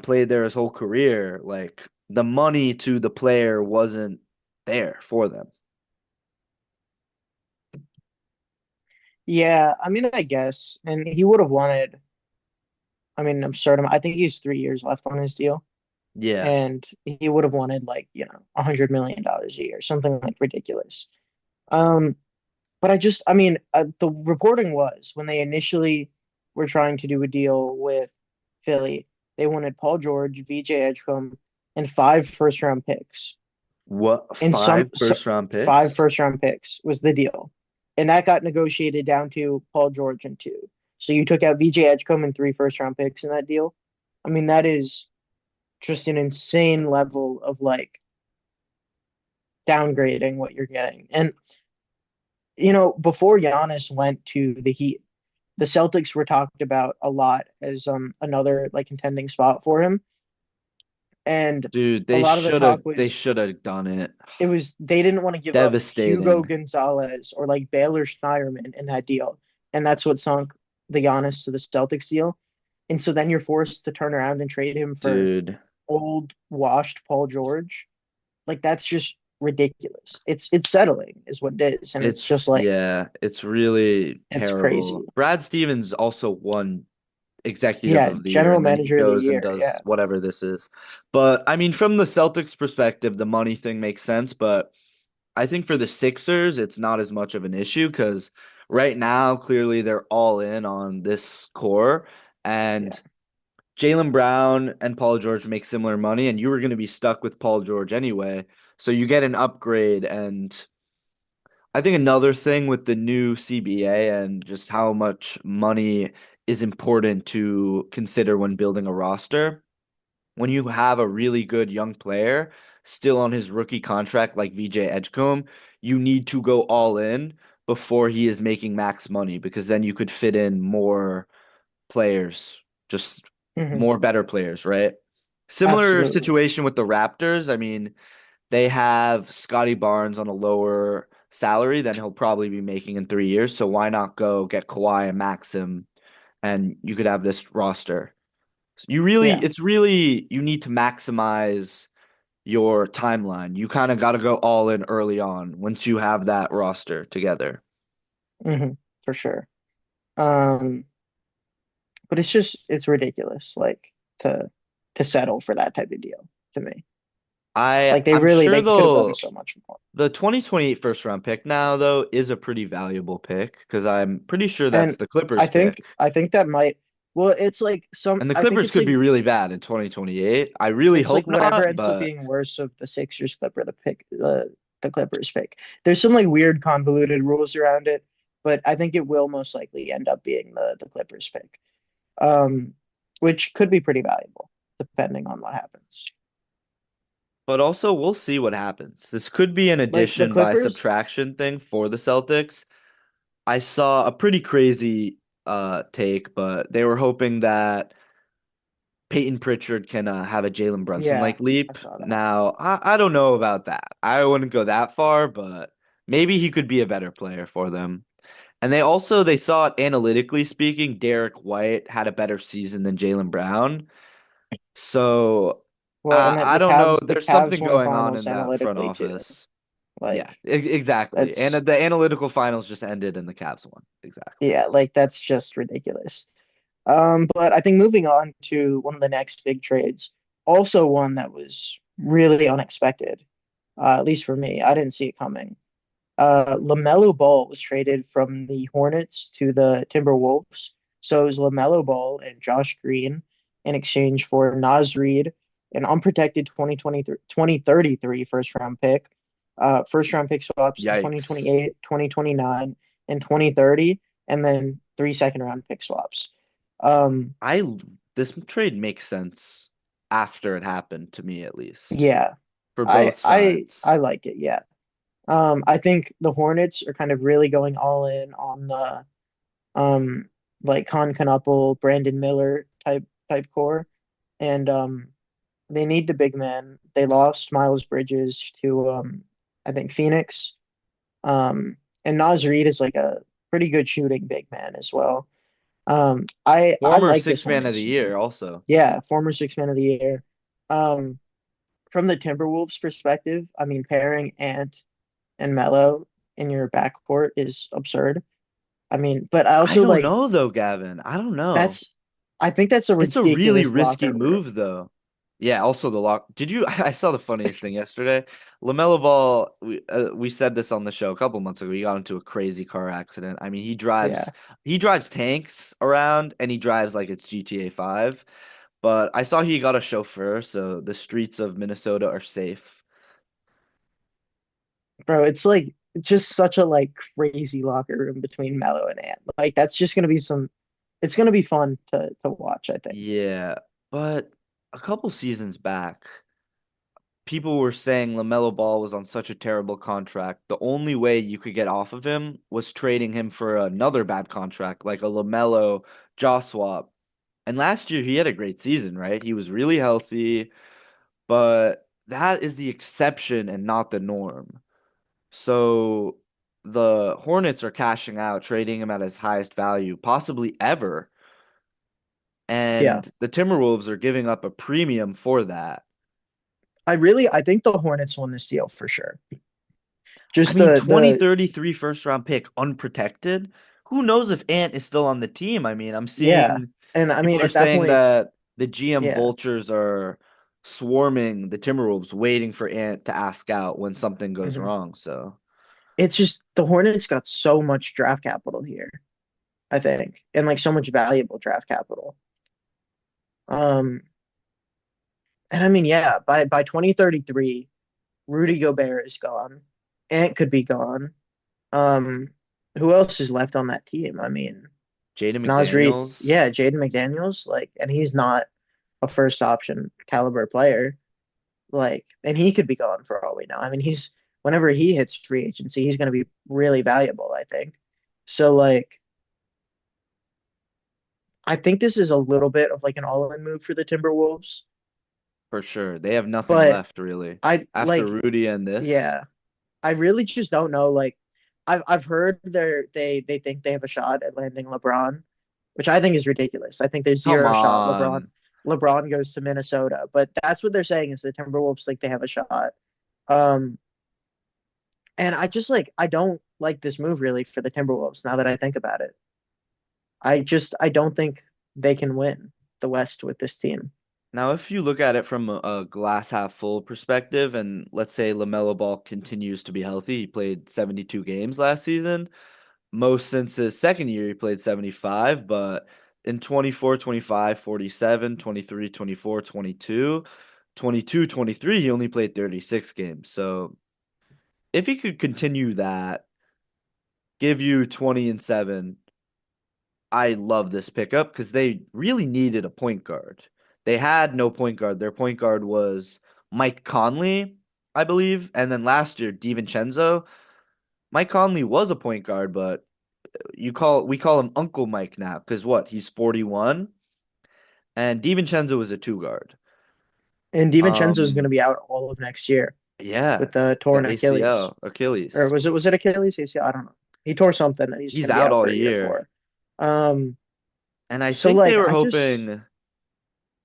played there his whole career, like the money to the player wasn't there for them. Yeah, I mean, I guess, and he would have wanted. I mean, I'm certain. I think he's 3 years left on his deal, Yeah. and he would have wanted like $100 million a year, something like ridiculous. Um, but I mean, the reporting was when they initially were trying to do a deal with Philly, they wanted Paul George, VJ Edgecombe, and five first round picks. What, And five first round five picks? first round picks was the deal. And that got negotiated down to Paul George and two. So you took out VJ Edgecombe and three first round picks in that deal. I mean, that is just an insane level of like downgrading what you're getting. And before Giannis went to the Heat, the Celtics were talked about a lot as another like contending spot for him. And Dude, a lot of the talk they was should have done it. it was they didn't want to give up Hugo Devastating. Gonzalez or like Baylor Schneiderman in that deal. And that's what sunk the Giannis to the Celtics deal. And so then you're forced to turn around and trade him for Dude, old washed Paul George. Like that's just ridiculous. It's settling is what it is. And it's just it's like yeah, it's really it's terrible. crazy. Brad Stevens also won executive Yeah, of the year, general and then he manager of the goes and year. Yeah. does whatever this is. But I mean, from the Celtics perspective, the money thing makes sense, but I think for the Sixers, it's not as much of an issue because right now, clearly they're all in on this core, Yeah. and Jaylen Brown and Paul George make similar money, and you were going to be stuck with Paul George anyway. So you get an upgrade. And I think another thing with the new CBA and just how much money is important to consider when building a roster, when you have a really good young player still on his rookie contract like VJ Edgecombe, you need to go all in before he is making max money because then you could fit in more players, just Hmm. more better players, right? Similar Absolutely. situation with the Raptors. I mean, they have Scotty Barnes on a lower salary than he'll probably be making in 3 years. So why not go get Kawhi and max him, and you could have this roster. Yeah. It's really, you need to maximize your timeline. You kind of got to go all in early on once you have that roster together. Hmm. For sure. Um, but it's just it's ridiculous, like to to settle for that type of deal to me. Like I'm sure they could have done though so much more. the 2028 first round pick now though is a pretty valuable pick because I'm pretty sure that's And the Clippers pick. I think that might well, it's like some And the I think Clippers could be really bad in 2028. I really it's hope like whatever not, ends up but being worse of the Sixers Clipper, the Clippers pick. There's some like weird convoluted rules around it, but I think it will most likely end up being the Clippers pick. Um, which could be pretty valuable depending on what happens. also we'll see what happens. This could be an Like the addition by Clippers, subtraction thing for the Celtics. I saw a pretty crazy take, but they were hoping that Peyton Pritchard can have a Jalen Brunson yeah, like I leap. saw that. Now, I don't know about that. I wouldn't go that far, but maybe he could be a better player for them. And they thought analytically speaking, Derek White had a better season than Jalen Brown. So Well, and that I don't know. The There's Cavs something won going on finals in that front analytically too. office. Yeah, Like exactly. And that's the analytical finals just ended and the Cavs won. Exactly. yeah, like that's just ridiculous. But I think moving on to one of the next big trades, also one that was really unexpected, at least for me. I didn't see it coming. LaMelo Ball was traded from the Hornets to the Timberwolves. So it was LaMelo Ball and Josh Green in exchange for Naz Reid, an unprotected 2023, 2033 first round pick, first round pick swaps in Yikes. 2028, 2029, and 2030, and then three second round pick swaps. Um, I this trade makes sense after it happened to me at least yeah, for both I sides. like it. Yeah. I think the Hornets are kind of really going all in on the um like Con Knuckle, Brandon Miller type core. And they need the big man. They lost Miles Bridges to I think Phoenix. And Naz Reid is like a pretty good shooting big man as well. I Former like this six man of Hornets the team. year also. Yeah, former six man of the year. Um, from the Timberwolves perspective, I mean pairing Ant and Melo in your backcourt is absurd. I mean, but I I also don't like know though, Gavin. I don't know. that's I think that's a It's a really ridiculous risky locker room. move though. Yeah, also the lock. Did you I saw the funniest thing yesterday. LaMelo Ball, we said this on the show a couple months ago. He got into a crazy car accident. I mean, Yeah. he drives tanks around and he drives like it's GTA 5. But I saw he got a chauffeur, so the streets of Minnesota are safe. Bro, it's like just such a like crazy locker room between Melo and Ant. Like that's just gonna be some it's gonna be fun to watch, I think. Yeah, but a couple seasons back, people were saying LaMelo Ball was on such a terrible contract. The only way you could get off of him was trading him for another bad contract, like a LaMelo jaw swap. And last year he had a great season, right? He was really healthy. but that is the exception and not the norm. So the Hornets are cashing out, trading him at his highest value, possibly ever. Yeah. And the Timberwolves are giving up a premium for that. I think the Hornets won this deal for sure. I Just mean, the 2033 first round pick unprotected. Who knows if Ant is still on the team? I mean, I'm yeah. seeing And I mean people are at that saying point, that the GM yeah. vultures are swarming the Timberwolves, waiting for Ant to ask out when something goes Mhm. wrong. So It's just the Hornets got so much draft capital here, I think, and like so much valuable draft capital. Um, and I mean, yeah, by 2033, Rudy Gobert is gone. Ant could be gone. Um, who else is left on that team? I mean, Jaden Nas Reed, McDaniels, yeah, Jaden McDaniels, like, and he's not a first option caliber player. Like, and he could be gone for all we know. I mean, he's whenever he hits free agency, he's going to be really valuable, I think. So, like, I think this is a little bit of like an all-in move for the Timberwolves, for sure. They have nothing but left really. I After like, Rudy and this, yeah, I really just don't know. Like, I've heard they think they have a shot at landing LeBron, which I think is ridiculous. I think there's come zero shot on. LeBron goes to Minnesota, but that's what they're saying is the Timberwolves think they have a shot. Um, and I just like I don't like this move really for the Timberwolves now that I think about it. I don't think they can win the West with this team. Now, if you look at it from a glass half full perspective, and let's say LaMelo Ball continues to be healthy, he played 72 games last season, most since his second year, he played 75, but in 24, 25, 47, 23, 24, 22, 22, 23, he only played 36 games. So if he could continue that, give you 20 and 7, I love this pickup because they really needed a point guard. They had no point guard. Their point guard was Mike Conley, I believe. And then last year, DiVincenzo. Mike Conley was a point guard, but we call him Uncle Mike now because what? He's 41, and DiVincenzo was a two guard. And DiVincenzo is going to Um, be out all of next year yeah, with the the torn Achilles. ACL, Or Achilles. was it Achilles? ACL? I don't know. He tore something that he's going He's to be out out all for a year year, for. Um, and I so think they like were I just hoping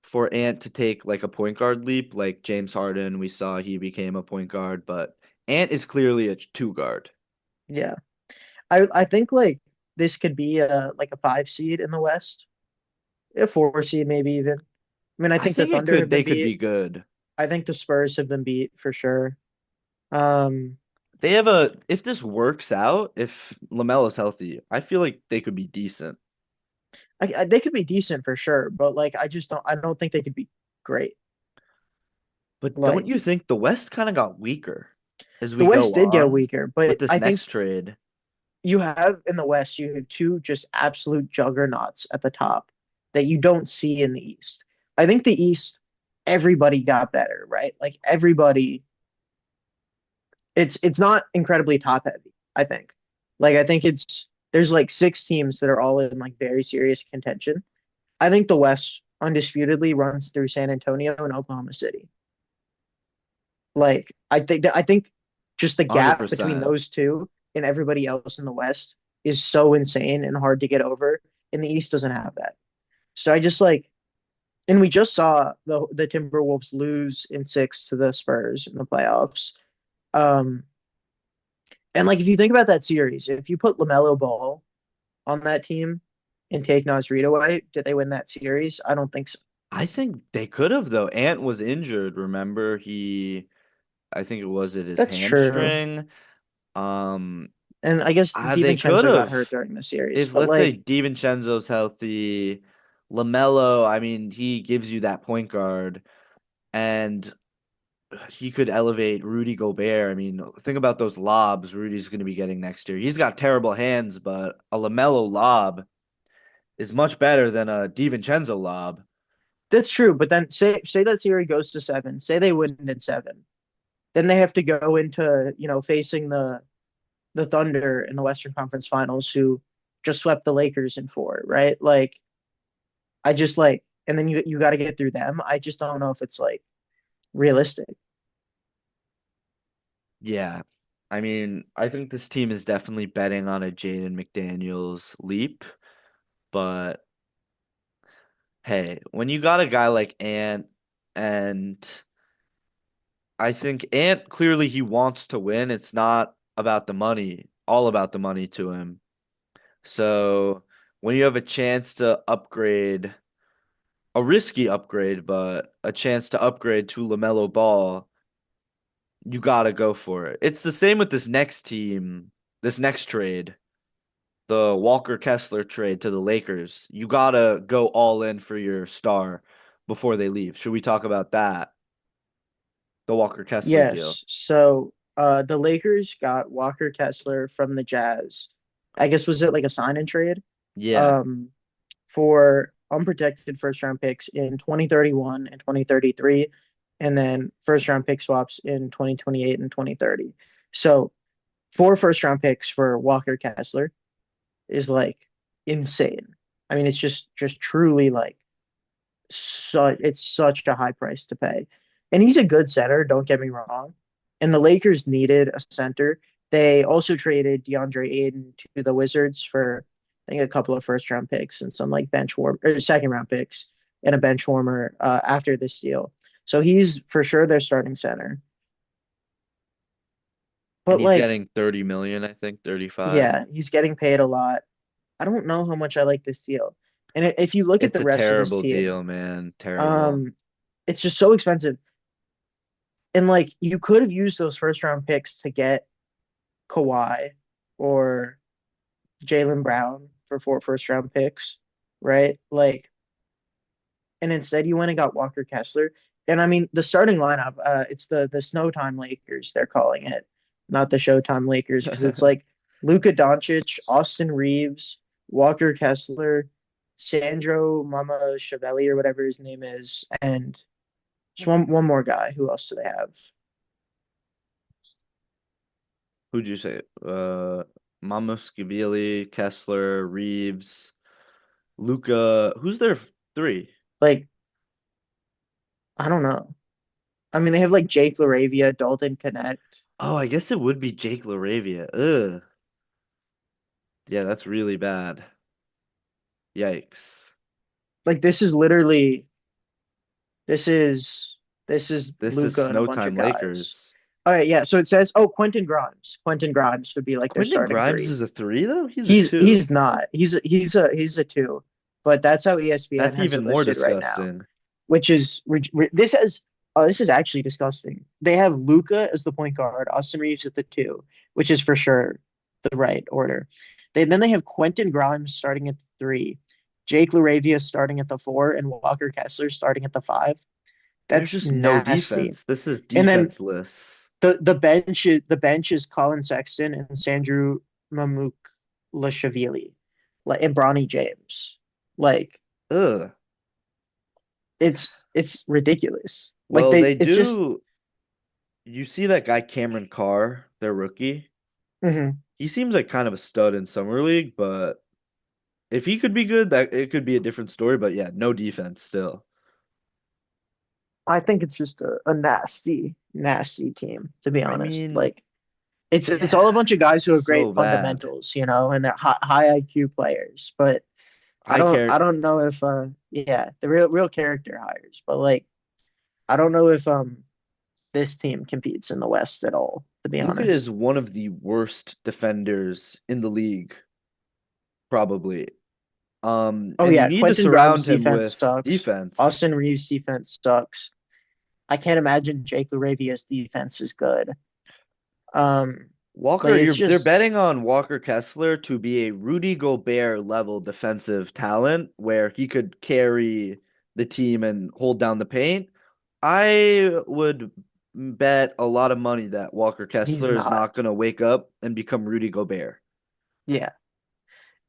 for Ant to take like a point guard leap, like James Harden. We saw he became a point guard, but Ant is clearly a two guard. yeah. I think like this could be a like a 5 seed in the West, a 4 seed maybe even. I mean, I I think the think it Thunder could have been they could beat. be good. I think the Spurs have been beat for sure. Um, They have a if this works out, if LaMelo's healthy, I feel like they could be decent. they could be decent for sure, but like I don't think they could be great. But don't you Like think the West kind of got weaker as the we go West did get on weaker, with but this I think next trade? you have in the West, you have two just absolute juggernauts at the top that you don't see in the East. I think the East, everybody got better, right? Like everybody, it's not incredibly top heavy, I think. Like I think it's there's like 6 teams that are all in like very serious contention. I think the West undisputedly runs through San Antonio and Oklahoma City. Like I think just the gap between 100%. those two and everybody else in the West is so insane and hard to get over. And the East doesn't have that. So I just like and we just saw the Timberwolves lose in 6 to the Spurs in the playoffs. Um and like if you think about that series, if you put LaMelo Ball on that team and take Nas Reed away, did they win that series? I don't think so. I think they could have though. Ant was injured, remember? I think it was his That's true. hamstring. Um And I guess they could DiVincenzo got hurt have. during the series, If but let's say like DiVincenzo's healthy, LaMelo, I mean, he gives you that point guard and he could elevate Rudy Gobert. I mean, think about those lobs Rudy's going to be getting next year. He's got terrible hands, but a LaMelo lob is much better than a DiVincenzo lob. that's true, but then say that series goes to 7. Say they win in 7. Then they have to go into, facing the Thunder in the Western Conference Finals who just swept the Lakers in 4, right? And then you got to get through them. I just don't know if it's like realistic. Yeah. I mean, I think this team is definitely betting on a Jaden McDaniels leap, but hey, when you got a guy like Ant, and I think Ant clearly he wants to win. It's not about the money, all about the money to him. So when you have a chance to upgrade, a risky upgrade, but a chance to upgrade to LaMelo Ball, you gotta go for it. It's the same with this next team, this next trade, the Walker Kessler trade to the Lakers. You gotta go all in for your star before they leave. Should we talk about that? The Walker Kessler deal. Yes. So the Lakers got Walker Kessler from the Jazz. I guess was it like a sign and trade? Yeah. Um, for unprotected first round picks in 2031 and 2033, and then first round pick swaps in 2028 and 2030. So four first round picks for Walker Kessler is like insane. I mean, it's just truly like it's such a high price to pay. And he's a good center, don't get me wrong. And the Lakers needed a center. They also traded DeAndre Ayton to the Wizards for I think a couple of first round picks and some like bench warm or second round picks and a bench warmer after this deal. So he's for sure their starting center. And But he's like, getting 30 million, I think, 35. yeah, he's getting paid a lot. I don't know how much I like this deal. And if you look at It's the a rest of this terrible team, deal, man. Terrible. um, it's just so expensive. And like you could have used those first round picks to get Kawhi or Jaylen Brown for four first round picks, right? Like, and instead you went and got Walker Kessler. And I mean, the starting lineup, it's the Snowtime Lakers, they're calling it, not the Showtime Lakers, because it's like Luka Doncic, Austin Reeves, Walker Kessler, Sandro Mama Chavelli or whatever his name is, and just one more guy. Who else do they have? Who'd you say? Mamuskivili, Kessler, Reeves, Luca. Who's their three? Like, I don't know. I mean, they have like Jake LaRavia, Dalton Connect. Oh, I guess it would be Jake LaRavia. Ugh. Yeah, that's really bad. Yikes. Like this is literally this is this is This is Luca and a bunch of Snowtime guys. Lakers. All right, yeah. So it says, oh, Quentin Grimes. Quentin Grimes would be like their Quentin starting Grimes three. is a three, though? He's a two. He's not. He's a two, but that's how ESPN That's has even it more listed right now, disgusting. which is this is actually disgusting. They have Luca as the point guard, Austin Reeves at the two, which is for sure the right order. Then they have Quentin Grimes starting at the three, Jake LaRavia starting at the four, and Walker Kessler starting at the five. There's That's just no nasty. defense. This is And then defenseless. the bench is Colin Sexton and Sandro Mamukashvili, like and Bronny James. Like Ugh. it's ridiculous. Like Well, they it's just do. You see that guy Cameron Carr, their rookie? mhm. He seems like kind of a stud in summer league, but if he could be good, that it could be a different story. But yeah, no defense still. I think it's just a nasty, nasty team, to be I honest. mean, Like it's all a yeah, bunch of guys who have so great bad. fundamentals, and they're high IQ players. But I High don't care. I don't know if yeah, the real character hires, but like I don't know if this team competes in the West at all, to be Luka honest. is one of the worst defenders in the league, probably. Oh And you yeah, need to Quentin Grimes surround him defense with sucks. defense. Austin Reeves defense sucks. I can't imagine Jake LaRavia's defense is good. Um, like Walker, it's they're just betting on Walker Kessler to be a Rudy Gobert level defensive talent where he could carry the team and hold down the paint. I would bet a lot of money that Walker he's Kessler is not. not going to wake up and become Rudy Gobert. Yeah,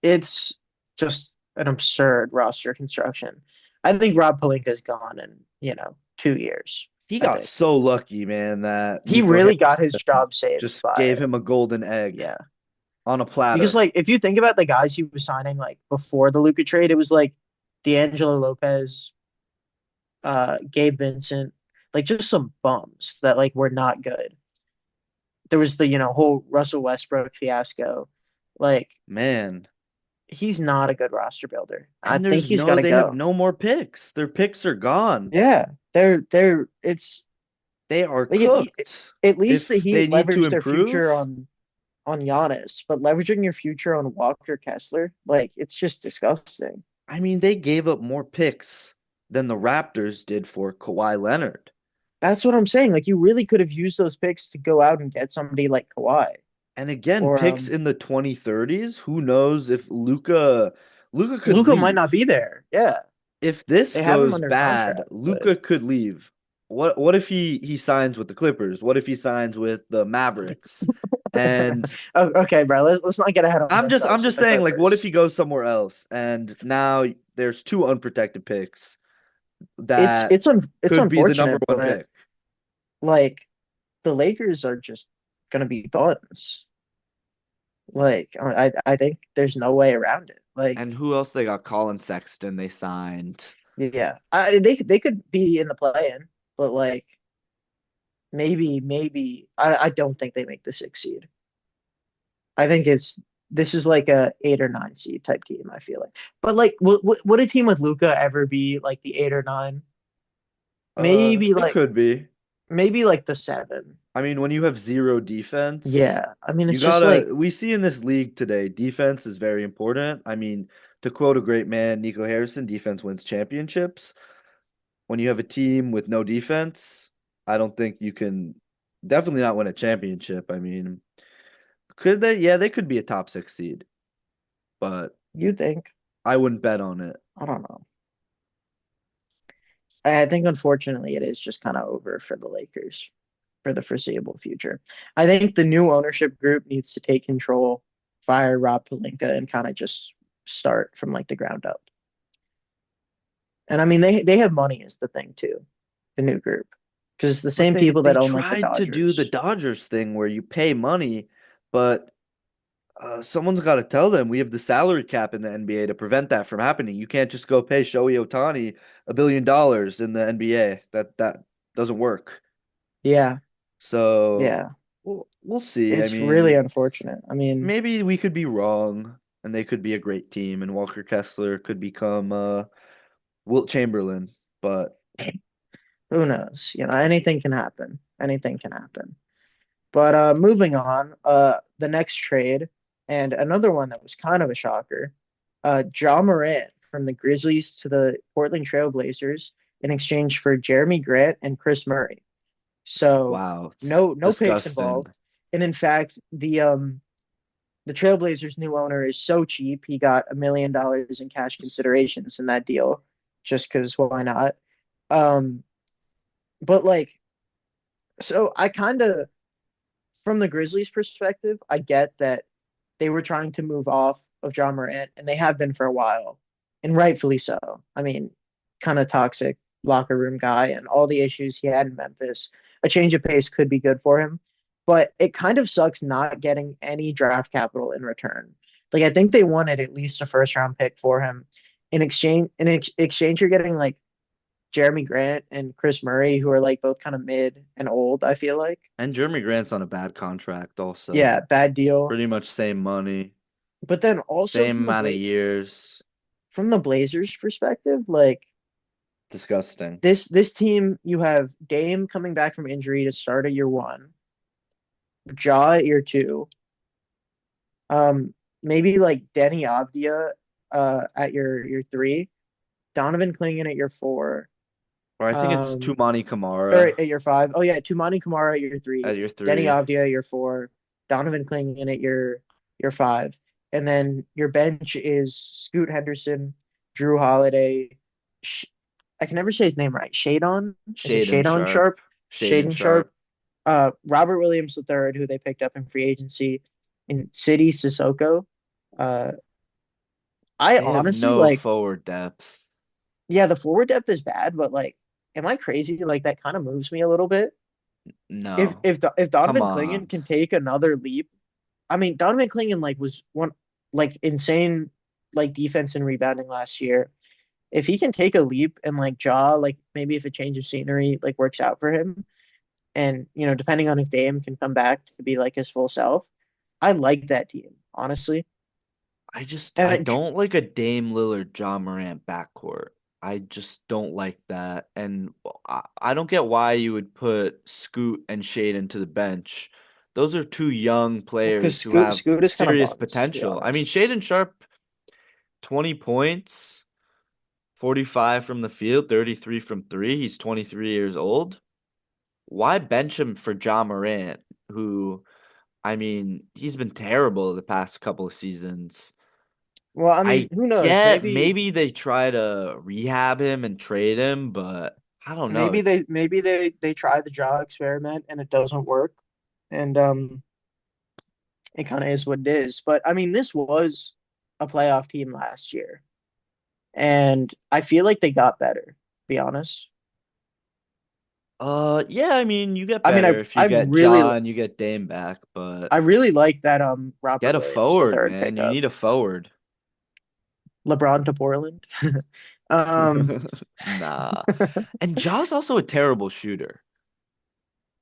it's just an absurd roster construction. I think Rob Pelinka's gone in, 2 years. He I got think so lucky, man, that he Nico really got his Harrison job saved just by gave him a golden egg yeah. on a Because platter. like if you think about the guys he was signing like before the Luka trade, it was like D'Angelo Lopez, Gabe Vincent. like just some bums that like were not good. There was the, whole Russell Westbrook fiasco. Like Man. he's not a good roster builder. I And think he's got to they have go. no more picks. Their picks are gone. Yeah, they're it's They are like cooked. at least the If Heat they need to leveraged their future improve, on Giannis, but leveraging your future on Walker Kessler, like it's just disgusting. I mean, they gave up more picks than the Raptors did for Kawhi Leonard. That's what I'm saying. Like you really could have used those picks to go out and get somebody like Kawhi And again, or picks in the 2030s. Who knows if Luca could Luka might not leave. be there. Yeah, If this they have him goes under bad, contract, but Luca could leave. What if he signs with the Clippers? What if he signs with the Mavericks? And oh, okay, bro. Let's not get ahead of I'm ourselves with just the saying, like, what if Clippers. he goes somewhere else? And now there's two unprotected picks It's that it's un it's could be the number unfortunate, one but pick. like the Lakers are just gonna be buns. Like I think there's no way around it. Like And who else they got? Colin Sexton they signed. yeah, they could be in the play-in, but like maybe I don't think they make the 6 seed. I think this is like a 8 or 9 seed type team. I feel like, but like, would a team with Luca ever be like the 8 or 9? Maybe It like could be. the 7. I mean, when you have zero defense, Yeah, I mean you it's just like we see in this league today, defense is very important. I mean, to quote a great man, Nico Harrison, defense wins championships. When you have a team with no defense, I don't think you can definitely not win a championship. I mean, could they? Yeah, they could be a top six seed, but you think. I wouldn't bet on it. I don't know. I think unfortunately it is just kind of over for the Lakers for the foreseeable future. I think the new ownership group needs to take control, fire Rob Pelinka, and kind of just start from like the ground up. And I mean they have money is the thing too, the new group. Because it's the But same people they that own like the tried to do the Dodgers. Dodgers thing where you pay money, but someone's got to tell them we have the salary cap in the NBA to prevent that from happening. You can't just go pay Shohei Ohtani $1 billion in the NBA. That doesn't work. Yeah, So yeah. we'll see. I It's really mean, unfortunate. I mean, maybe we could be wrong, and they could be a great team, and Walker Kessler could become Wilt Chamberlain. But who knows? Anything can happen. Anything can happen. But moving on, the next trade and another one that was kind of a shocker, Ja Morant from the Grizzlies to the Portland Trail Blazers in exchange for Jeremy Grant and Chris Murray. So wow, it's no picks disgusting. involved. And in fact, the Trailblazers' new owner is so cheap, he got $1 million in cash considerations in that deal, just because why not? Um, but like, so I kind of from the Grizzlies' perspective, I get that they were trying to move off of John Morant, and they have been for a while, and rightfully so. I mean, kind of toxic locker room guy, and all the issues he had in Memphis. A change of pace could be good for him, but it kind of sucks not getting any draft capital in return. Like I think they wanted at least a first round pick for him. In exchange, you're getting like Jeremy Grant and Chris Murray, who are like both kind of mid and old, I feel like. And Jeremy Grant's on a bad contract, also. Yeah, bad deal. Pretty much same money, But then also same amount of years. From the Blazers perspective, like Disgusting. this team, you have Dame coming back from injury to start at year 1, Ja at year 2, maybe like Denny Avdia at your 3, Donovan Clingan at year 4, Or I think it's um Tumani or Kamara at year 5. Oh yeah, Tumani Kamara at year 3, at year Denny three. Avdia at year 4, Donovan Clingan at your 5. And then your bench is Scoot Henderson, Drew Holiday, I can never say his name right. Shadon? Is it Shaden Shadon Sharp. Sharp? Shaden Shaden Sharp. Sharp. Robert Williams III, who they picked up in free agency, in City Sissoko. Uh, I They have honestly no like, forward depth. yeah, the forward depth is bad, but like, am I crazy? Like that kind of moves me a little bit. If No. if if Come Donovan Clingan on. can take another leap, I mean, Donovan Clingan like was one like insane like defense and rebounding last year. if he can take a leap and like Jaw, like maybe if a change of scenery like works out for him, and depending on if Dame can come back to be like his full self, I like that team, honestly. And I don't like a Dame Lillard John Morant backcourt. I just don't like that. And I don't get why you would put Scoot and Shaden to the bench. Those are two young because players who Scoot have Scoot is kind of serious buns, to be potential. I mean, honest. Shaden Sharp, 20 points, 45 from the field, 33 from three. He's 23 years old. Why bench him for John Morant, who, I mean, he's been terrible the past couple of seasons. Well, I mean, I who knows? get Maybe maybe they try to rehab him and trade him, but I don't know. maybe they try the jaw experiment and it doesn't work, and it kind of is what it is. But I mean, this was a playoff team last year, and I feel like they got better, to be honest. Yeah, I mean, you get I mean, better if you get John, you get Dame back, but I really like that get Robert a Williams, the forward, third man. You pickup. need a forward. LeBron to Portland. Um, Nah. And Ja's also a terrible shooter.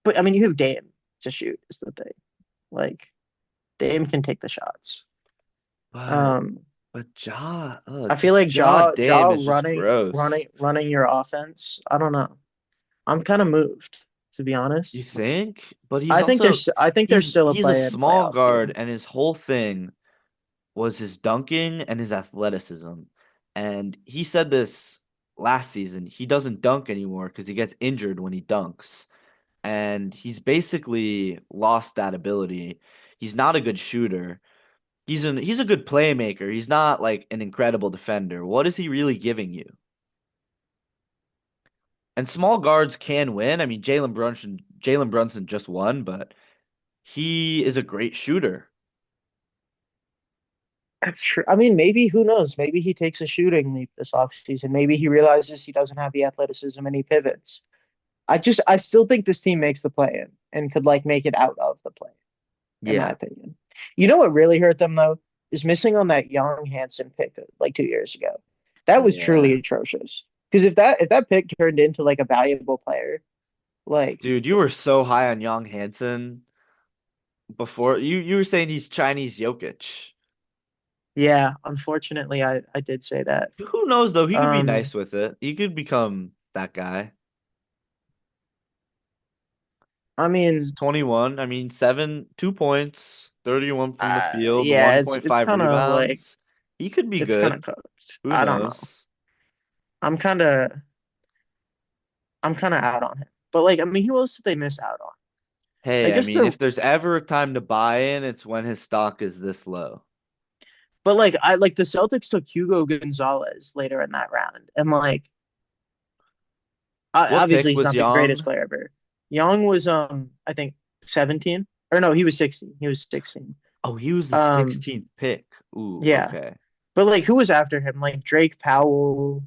but I mean, you have Dame to shoot is the thing. Like Dame can take the shots. But Um, I feel just like Jaw Jaw Dame is just gross. running your offense. I don't know. I'm kind of moved, to be You honest. think? But he's also I think they're still a he's a play-in small playoff guard team. and his whole thing was his dunking and his athleticism. And he said this last season. He doesn't dunk anymore because he gets injured when he dunks. And he's basically lost that ability. He's not a good shooter. He's a good playmaker. He's not like an incredible defender. What is he really giving you? And small guards can win. I mean, Jalen Brunson just won, but he is a great shooter. That's true. I mean, maybe who knows? Maybe he takes a shooting leap this offseason. Maybe he realizes he doesn't have the athleticism and he pivots. I still think this team makes the play-in and could like make it out of the play, in my Yeah. opinion. You know what really hurt them though is missing on that young Hanson pick like 2 years ago. That was truly Yeah. atrocious. Because if that pick turned into like a valuable player, like Dude, you were so high on Young Hansen before. You were saying he's Chinese Jokic. yeah, unfortunately I did say that. Who knows though? He could be Um, nice with it. He could become that guy. I He's mean, 21. I mean, 2 points, 31 from the field, yeah, it's 1.5 kind of like rebounds. He could be it's kind of good. cooked. Who I don't know. knows? I'm kind of I'm kind of out on him. But like, I mean, who else did they miss out on? I Hey, I guess mean, they're, if there's ever a time to buy in, it's when his stock is this low. but like I like the Celtics took Hugo Gonzalez later in that round, and like What obviously pick he's was not the greatest Young? player ever. Young was I think 17 or no, he was 16. He was 16. Oh, he was the Um 16th pick. Ooh, yeah. okay. But like who was after him? Like Drake Powell,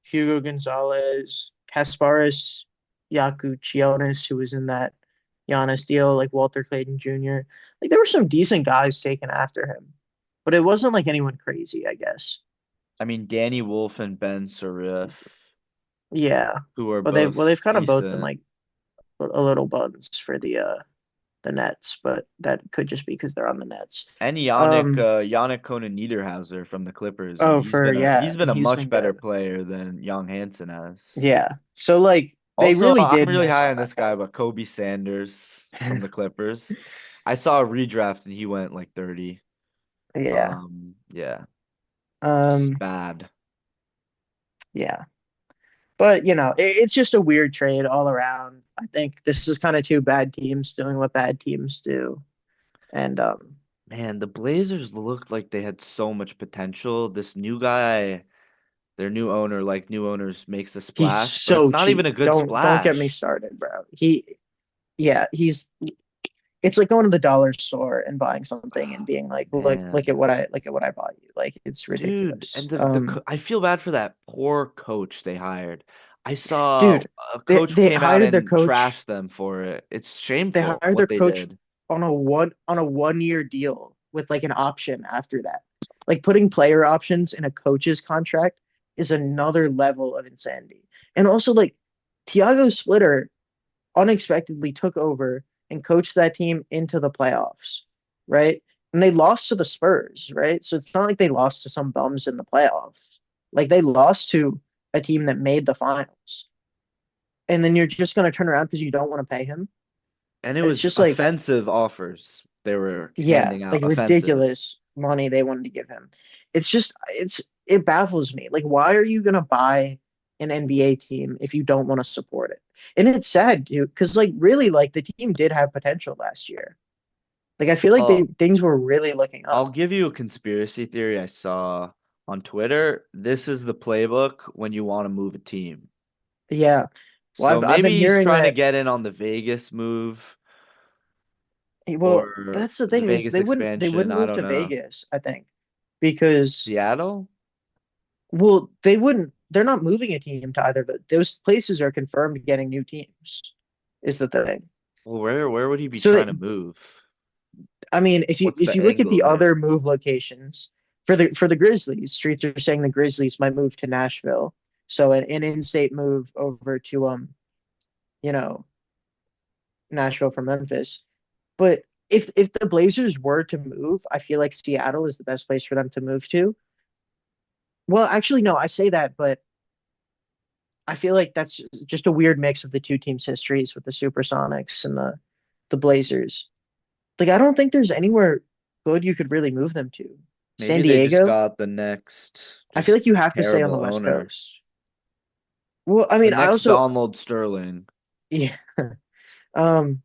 Hugo Gonzalez, Kasparis Yakuchionis, who was in that Giannis deal, like Walter Clayton Jr. Like there were some decent guys taken after him, but it wasn't like anyone crazy, I guess. I mean, Danny Wolf and Ben Sarif, Yeah. who are But they've both kind of both been decent. like a little buns for the Nets, but that could just be because they're on the Nets. And Um, Yannick Conan Niederhauser from the Clippers, and oh, for yeah, he's been and a he's much been better good. player than Young Hansen has. Yeah. So like they Also, really I'm did really miss high on on this guy, but Kobe Sanders from that the Clippers. I saw a redraft and he went like 30. guy. Yeah. Yeah, just Um, bad. yeah. But it's just a weird trade all around. I think this is kind of two bad teams doing what bad teams do. And Man, the Blazers looked like they had so much potential. This new guy, their new owner, like new owners, makes a he's splash, but it's so not even cheap. a good Don't get me splash. started, bro. Yeah, it's like going to the dollar store and buying something and being like, look Man, at what I bought you. Like it's dude, ridiculous. and I feel bad for that poor coach they hired. I saw Dude, a they coach they came out hired their and coach. trashed them for it. It's They shameful hired what their they coach did. on a 1 year deal with like an option after that. Like putting player options in a coach's contract is another level of insanity. And also, like, Thiago Splitter unexpectedly took over and coached that team into the playoffs, right? And they lost to the Spurs, right? So it's not like they lost to some bums in the playoffs. Like they lost to a team that made the finals. And then you're just going to turn around because you don't want to pay him. And it It's was just like, offensive offers they were yeah, handing out. like Offensive. ridiculous money they wanted to give him. It baffles me. Like, why are you going to buy an NBA team if you don't want to support it? And it's sad, dude, because like really, like the team did have potential last year. Like I feel like they Well, things were really looking I'll up. give you a conspiracy theory I saw on Twitter. This is the playbook when you want to move a team. Yeah. Well, So I've been maybe he's hearing trying to that. get in on the Vegas move Well, or that's the the thing is Vegas they expansion. wouldn't I move don't to know. Vegas, I think, because Seattle? well, they wouldn't. They're not moving a team to either. Those places are confirmed getting new teams. Is the thing. Well, where would he be So trying that to move? I mean, What's if the you look at angle the there? other move locations for the Grizzlies, streets are saying the Grizzlies might move to Nashville. So an in-state move over to you know, Nashville from Memphis. But if the Blazers were to move, I feel like Seattle is the best place for them to move to. Well, actually, no, I say that, but I feel like that's just a weird mix of the two teams' histories with the Supersonics and the Blazers. Like, I don't think there's anywhere good you could really move them to. San Maybe they just Diego, got the next I feel just like you have to stay on terrible the West owner. Coast. Well, I The mean, I next also, Donald Sterling. yeah, um,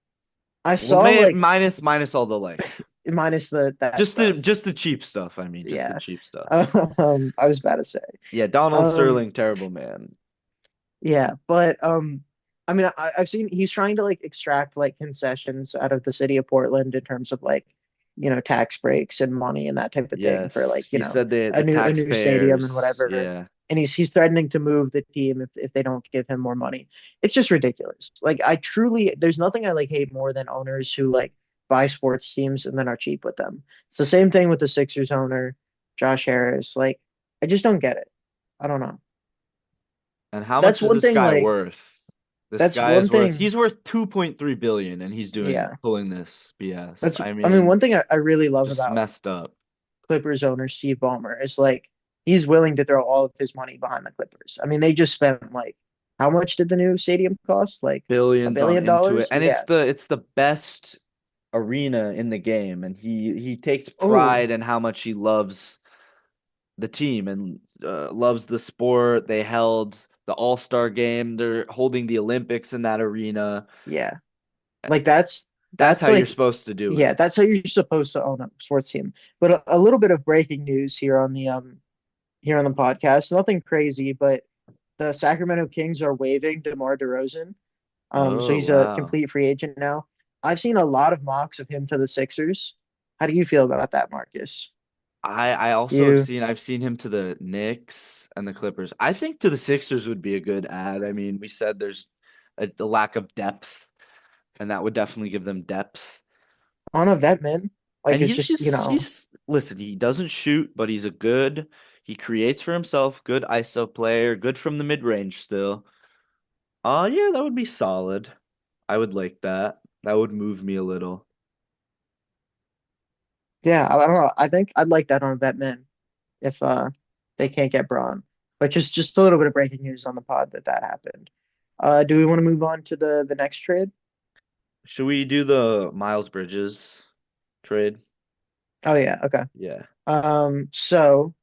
I Well, saw like minus all the like minus the that stuff. just the cheap stuff. I mean, just the Yeah, cheap stuff. I was about to say, Yeah, Donald um, Sterling, terrible man. yeah, but I mean, I've seen he's trying to like extract like concessions out of the city of Portland in terms of like, tax breaks and money and that type of thing for Yes, like, he said the a new stadium and taxpayers. whatever. Yeah, And he's threatening to move the team if they don't give him more money. It's just ridiculous. Like I truly there's nothing I like hate more than owners who like buy sports teams and then are cheap with them. It's the same thing with the Sixers owner, Josh Harris. Like I just don't get it. I don't know. and how That's much is one this thing guy like worth? This that's guy one is worth. thing. He's worth 2.3 billion, and he's doing Yeah. pulling this BS. That's, I I mean, mean, one thing I really love just about messed up. Clippers owner Steve Ballmer is like he's willing to throw all of his money behind the Clippers. I mean, they just spent like how much did the new stadium cost? Like a Billions on billion into it, dollars? and Yeah. it's the best arena in the game, and he takes Oh, pride in how much he loves the team and loves the sport. They held the All-Star game. They're holding the Olympics in that arena. yeah. Like that's That's how that's you're like supposed to do yeah, it. that's how you're supposed to own a sports team. But a little bit of breaking news here on the podcast. Nothing crazy, but the Sacramento Kings are waiving DeMar DeRozan. So Oh, he's a wow. complete free agent now. I've seen a lot of mocks of him to the Sixers. How do you feel about that, Marcus? I also You I've seen him to the Knicks and the Clippers. I think to the Sixers would be a good ad. I mean, we said there's a lack of depth, and that would definitely give them depth. on a vet man, like And it's just, he's listen, he doesn't shoot, but he creates for himself, good ISO player, good from the mid-range still. Yeah, that would be solid. I would like that. That would move me a little. yeah, I don't know. I think I'd like that on a vet man if they can't get Braun. But just a little bit of breaking news on the pod that happened. Do we want to move on to the next trade? Should we do the Miles Bridges trade? Oh yeah, okay. Yeah. So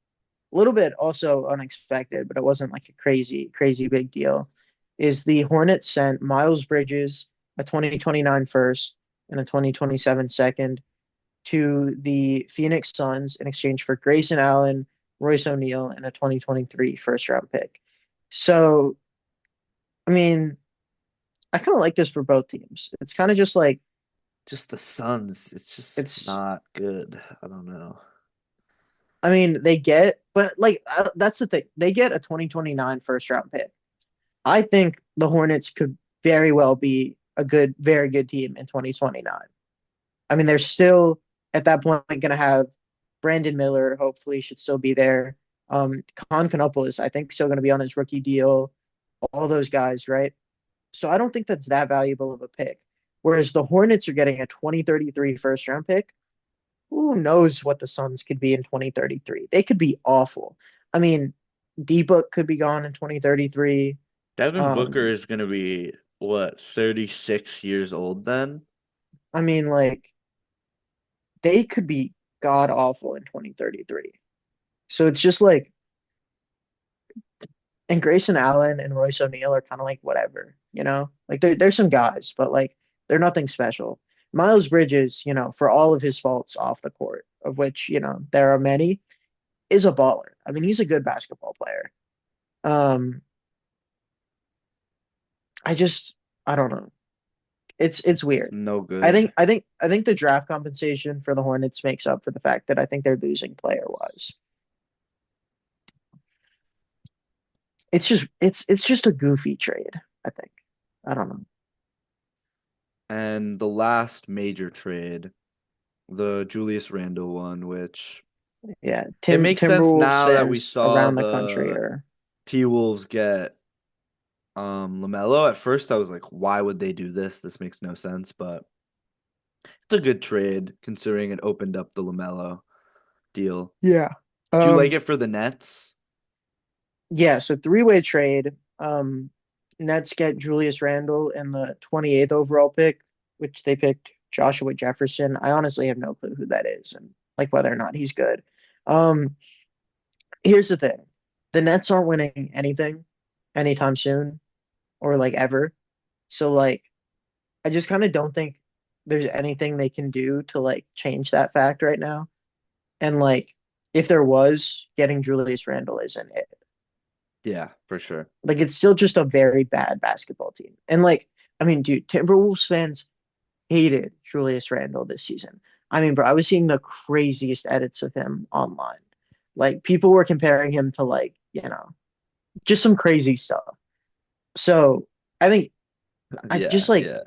a little bit also unexpected, but it wasn't like a crazy big deal. Is the Hornets sent Miles Bridges, a 2029 first and a 2027 second, to the Phoenix Suns in exchange for Grayson Allen, Royce O'Neal, and a 2023 first round pick. So, I mean, I kind of like this for both teams. It's kind of just like Just the Suns. It's just it's. not good. I don't know. I mean, they get, but like that's the thing. They get a 2029 first round pick. I think the Hornets could very well be a good, very good team in 2029. I mean, they're still at that point going to have Brandon Miller, hopefully, should still be there. Konopoulos, I think, still going to be on his rookie deal. All those guys, right? So I don't think that's that valuable of a pick. Whereas the Hornets are getting a 2033 first round pick. Who knows what the Suns could be in 2033? They could be awful. I mean, D-Book could be gone in 2033. Devin Booker Um, is going to be what, 36 years old then? I mean, like, they could be god awful in 2033. So it's just like, and Grayson Allen and Royce O'Neal are kind of like whatever, you know? Like there's some guys, but like they're nothing special. Miles Bridges, for all of his faults off the court, of which, there are many, is a baller. I mean, he's a good basketball player. Um, I just I don't know. It's It's weird. no I good. think I think I think the draft compensation for the Hornets makes up for the fact that I think they're losing player wise. It's just a goofy trade, I think. I don't know. And the last major trade, the Julius Randle one, which Yeah, it Tim makes sense Timberwolves now that we fans saw around the country the are T-Wolves get LaMelo. At first I was like, why would they do this? This makes no sense, but it's a good trade considering it opened up the LaMelo deal. yeah. Do you like Um it for the Nets? yeah, so three-way trade. Nets get Julius Randle in the 28th overall pick, which they picked Joshua Jefferson. I honestly have no clue who that is and like whether or not he's good. Um Here's the thing. The Nets aren't winning anything anytime soon or like ever. So like I just kind of don't think there's anything they can do to like change that fact right now. And like if there was, getting Julius Randle isn't it. Yeah, for sure. Like it's still just a very bad basketball team. And like, I mean, dude, Timberwolves fans hated Julius Randle this season. I mean, bro, I was seeing the craziest edits of him online. Like people were comparing him to like, just some crazy stuff. So I think I just Yeah, like yeah.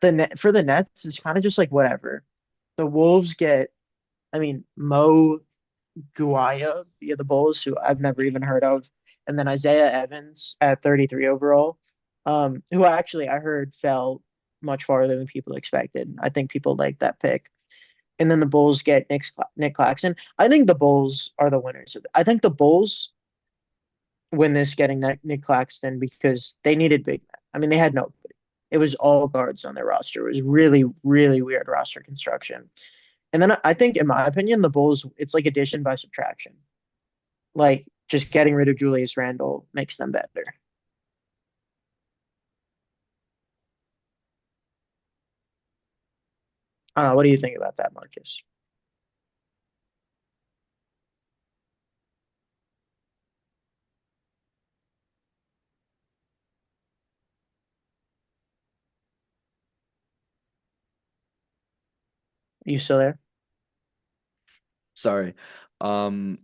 the net for the Nets is kind of just like whatever. The Wolves get, I mean, Mo Guaya via the Bulls, who I've never even heard of, and then Isaiah Evans at 33 overall, who I heard fell much farther than people expected. I think people like that pick. And then the Bulls get Nick Claxton. I think the Bulls are the winners of it. I think the Bulls win this getting Nick Claxton because they needed big men. I mean, they had nobody. It was all guards on their roster. It was really, really weird roster construction. And then I think, in my opinion, the Bulls, it's like addition by subtraction. Like just getting rid of Julius Randle makes them better. I don't know. What do you think about that, Marcus? You still there? Sorry. Um,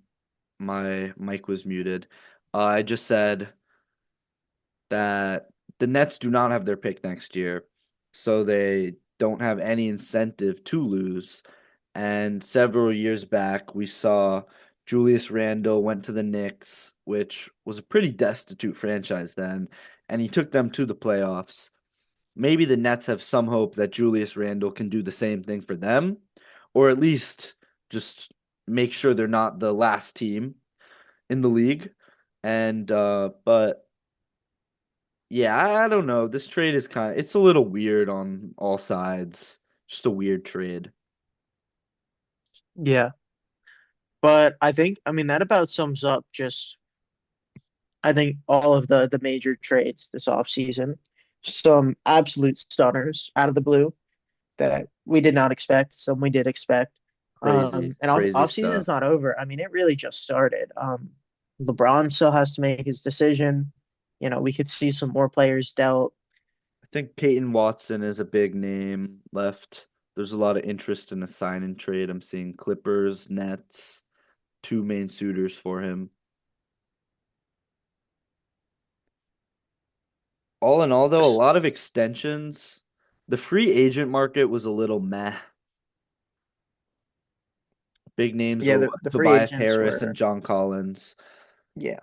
my mic was muted. I just said that the Nets do not have their pick next year, so they don't have any incentive to lose. And several years back, we saw Julius Randle went to the Knicks, which was a pretty destitute franchise then, and he took them to the playoffs. Maybe the Nets have some hope that Julius Randle can do the same thing for them, or at least just make sure they're not the last team in the league. And but yeah, I don't know. This trade is it's a little weird on all sides. Just a weird trade. Yeah. But I mean, that about sums up just, I think, all of the major trades this offseason. Some absolute stunners out of the blue that we did not expect, some we did expect. Crazy, And crazy off season is stuff. not over. I mean, it really just started. LeBron still has to make his decision. We could see some more players dealt. I think Peyton Watson is a big name left. There's a lot of interest in a sign and trade. I'm seeing Clippers, Nets, two main suitors for him. All in all, though, a lot of extensions. The free agent market was a little meh. Big names Yeah, were the what? free Tobias agents Harris and were John Collins. Yeah.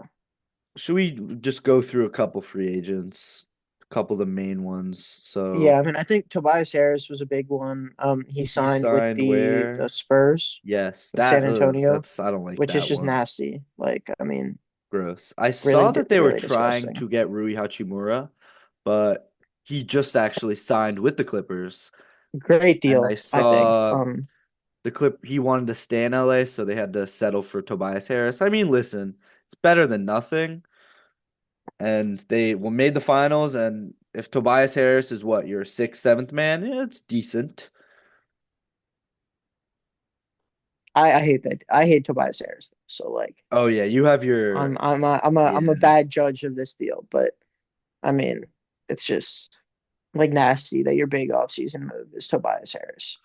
Should we just go through a couple free agents, a couple of the main ones? Yeah, So I mean, I think Tobias Harris was a big one. He he signed with signed the where? Spurs Yes, of San that Antonio, that's I don't like which is that just one. nasty. Like, I mean, Gross. I saw that they were really trying disgusting. to get Rui Hachimura, but he just actually signed with the Clippers. Great And I deal, I think. saw the clip he wanted to stay in LA, so they had to settle for Tobias Harris. I mean, listen, it's better than nothing. And they made the finals, and if Tobias Harris is what, your sixth, seventh man, yeah, it's decent. I hate that. I hate Tobias Harris. So like, Oh yeah, you have your I'm a yeah. bad judge of this deal, but I mean, it's just like nasty that your big offseason move is Tobias Harris.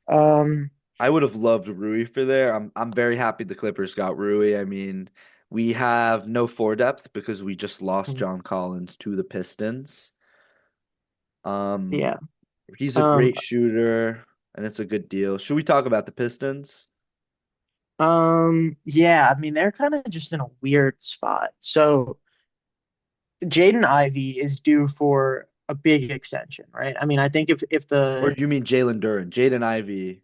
Um, I would have loved Rui for there. I'm very happy the Clippers got Rui. I mean, we have no four depth because we just lost John Collins to the Pistons. yeah. Um, he's a Um, great shooter, and it's a good deal. Should we talk about the Pistons? yeah, I mean, they're kind of just in a weird spot. So Jaden Ivey is due for a big extension, right? I mean, I think if Or the do you mean Jalen Duren? Jaden Ivey.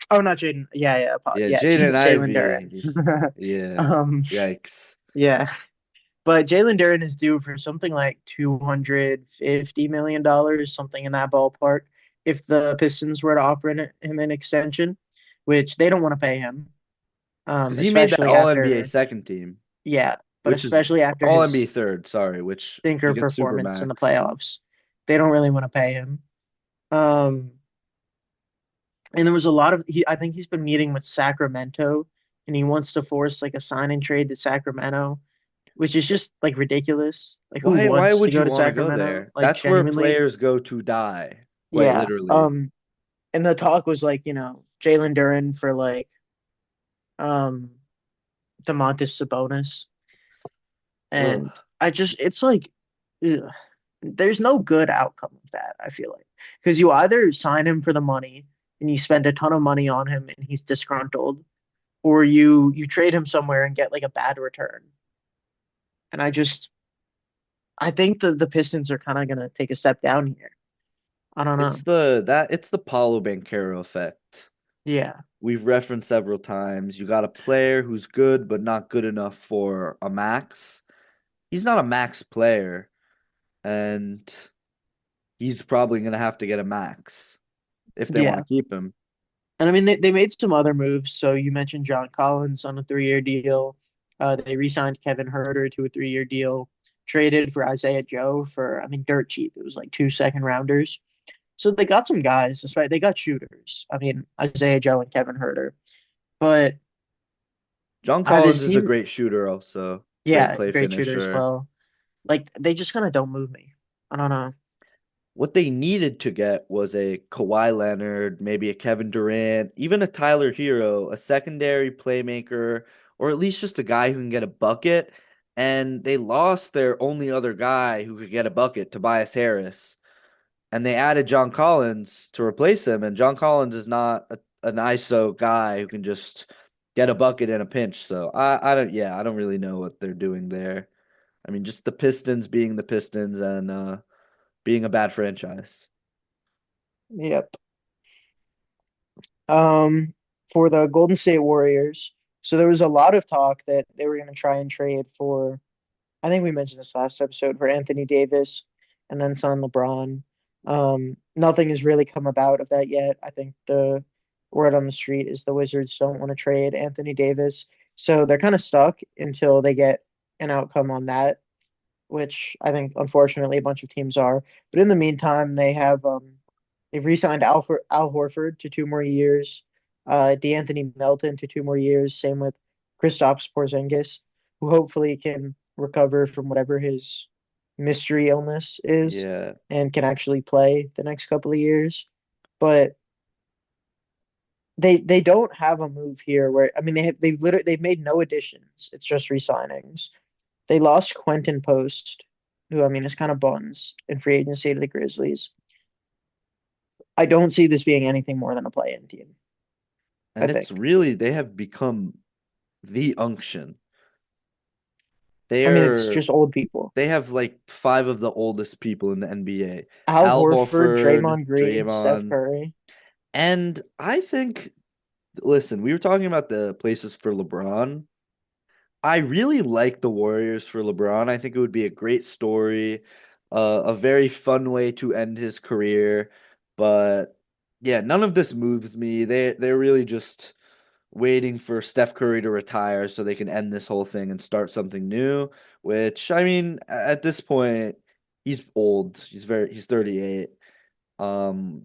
oh, not Jaden, Yeah, yeah, Jaden Jalen Duren. Ivey. Yeah. Um, Yikes. yeah, but Jalen Duren is due for something like $250 million, something in that ballpark. If the Pistons were to offer him an extension, which they don't want to pay him, Because he made that especially All NBA after, second team, yeah, but which is especially after All NBA his third, sorry, which stinker you get super performance in the max. playoffs, they don't really want to pay him. Um, and there was a lot of I think he's been meeting with Sacramento, and he wants to force like a sign and trade to Sacramento, which is just like ridiculous. Like who Why wants to would go you to want to go Sacramento? there? Like That's where genuinely. players go to die, quite Yeah. literally. And the talk was like, Jalen Duren for like um DeMontis Sabonis. And Ugh. it's like ugh, there's no good outcome of that, I feel like. Because you either sign him for the money and you spend a ton of money on him and he's disgruntled, or you trade him somewhere and get like a bad return. And I think the Pistons are kind of gonna take a step down here. I don't know. It's the Paulo Banchero effect. Yeah. We've referenced several times. You got a player who's good but not good enough for a max. He's not a max player, and he's probably gonna have to get a max if they want Yeah. to keep him. And I mean, they made some other moves. So you mentioned John Collins on a 3-year deal. They re-signed Kevin Herter to a 3-year deal, traded for Isaiah Joe for, I mean, dirt cheap. It was like 2 second rounders. So they got some guys. That's right. They got shooters. I mean, Isaiah Joe and Kevin Herter. But John this Collins is a team, great shooter, also great yeah, play great shooter as finisher. well. Like they just kind of don't move me. I don't know. What they needed to get was a Kawhi Leonard, maybe a Kevin Durant, even a Tyler Hero, a secondary playmaker, or at least just a guy who can get a bucket. And they lost their only other guy who could get a bucket, Tobias Harris. And they added John Collins to replace him. And John Collins is not an ISO guy who can just get a bucket in a pinch. So I don't really know what they're doing there. I mean, just the Pistons being the Pistons and being a bad franchise. Yep. Um, for the Golden State Warriors, so there was a lot of talk that they were going to try and trade for. I think we mentioned this last episode for Anthony Davis and then son LeBron. Nothing has really come about of that yet. I think the word on the street is the Wizards don't want to trade Anthony Davis, so they're kind of stuck until they get an outcome on that, which I think unfortunately a bunch of teams are. But in the meantime, they've re-signed Al Horford to 2 more years, DeAnthony Melton to 2 more years. Same with Kristaps Porzingis, who hopefully can recover from whatever his mystery illness is Yeah. and can actually play the next couple of years. But they don't have a move here where I mean they've made no additions. It's just re-signings. They lost Quentin Post, who I mean is kind of buns in free agency to the Grizzlies. I don't see this being anything more than a play-in team, I And it's think. really, they have become the unction. They I mean, it's are just old people. they have like five of the oldest people in the NBA. Al Al Horford, Horford, Draymond Green, Steph Draymond, Curry. and I think, listen, we were talking about the places for LeBron. I really like the Warriors for LeBron. I think it would be a great story, a very fun way to end his career. But yeah, none of this moves me. They're really just waiting for Steph Curry to retire so they can end this whole thing and start something new, which I mean, at this point, he's old. He's 38.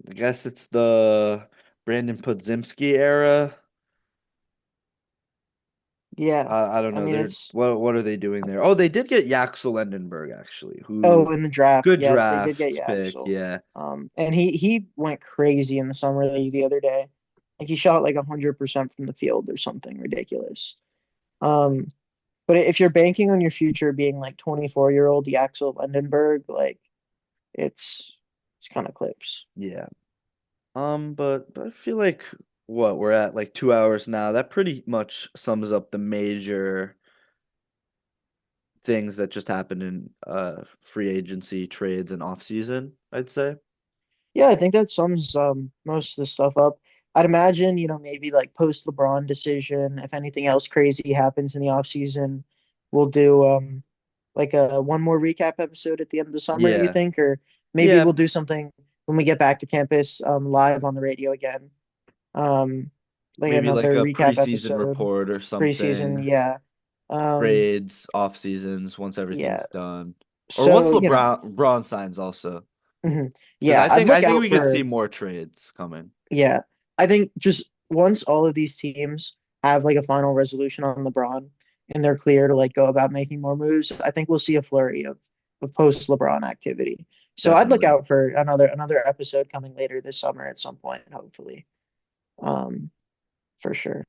I guess it's the Brandon Podziemski era. Yeah. I don't I know. mean, They're it's what are they doing there? Oh, they did get Yaxel Lendenberg actually, who oh, in the draft. good Yeah, they did get draft pick, Yaxel. yeah. And he went crazy in the summer league the other day. Like he shot like 100% from the field or something ridiculous. Um, but if you're banking on your future being like 24-year-old Yaxel Lendenberg, like it's kind of clips. Yeah. But I feel like what we're at like 2 hours now. That pretty much sums up the major things that just happened in free agency trades and off season, I'd say. Yeah, I think that sums most of the stuff up. I'd imagine, maybe like post LeBron decision, if anything else crazy happens in the offseason, we'll do like a one more recap episode at the end of the summer, you Yeah. think? Or maybe Yeah, we'll do something when we get back to campus live on the radio again. Um like maybe like another a recap preseason episode, report or preseason, something. yeah. Um Trades, off seasons, once yeah. everything's done. Or once So, LeBron signs also. mhm. Because Yeah, I'd I look think out we could see for more trades coming. Yeah, I think just once all of these teams have like a final resolution on LeBron and they're clear to like go about making more moves, I think we'll see a flurry of post LeBron activity. So I'd look Definitely. out for another episode coming later this summer at some point, hopefully, um, for sure.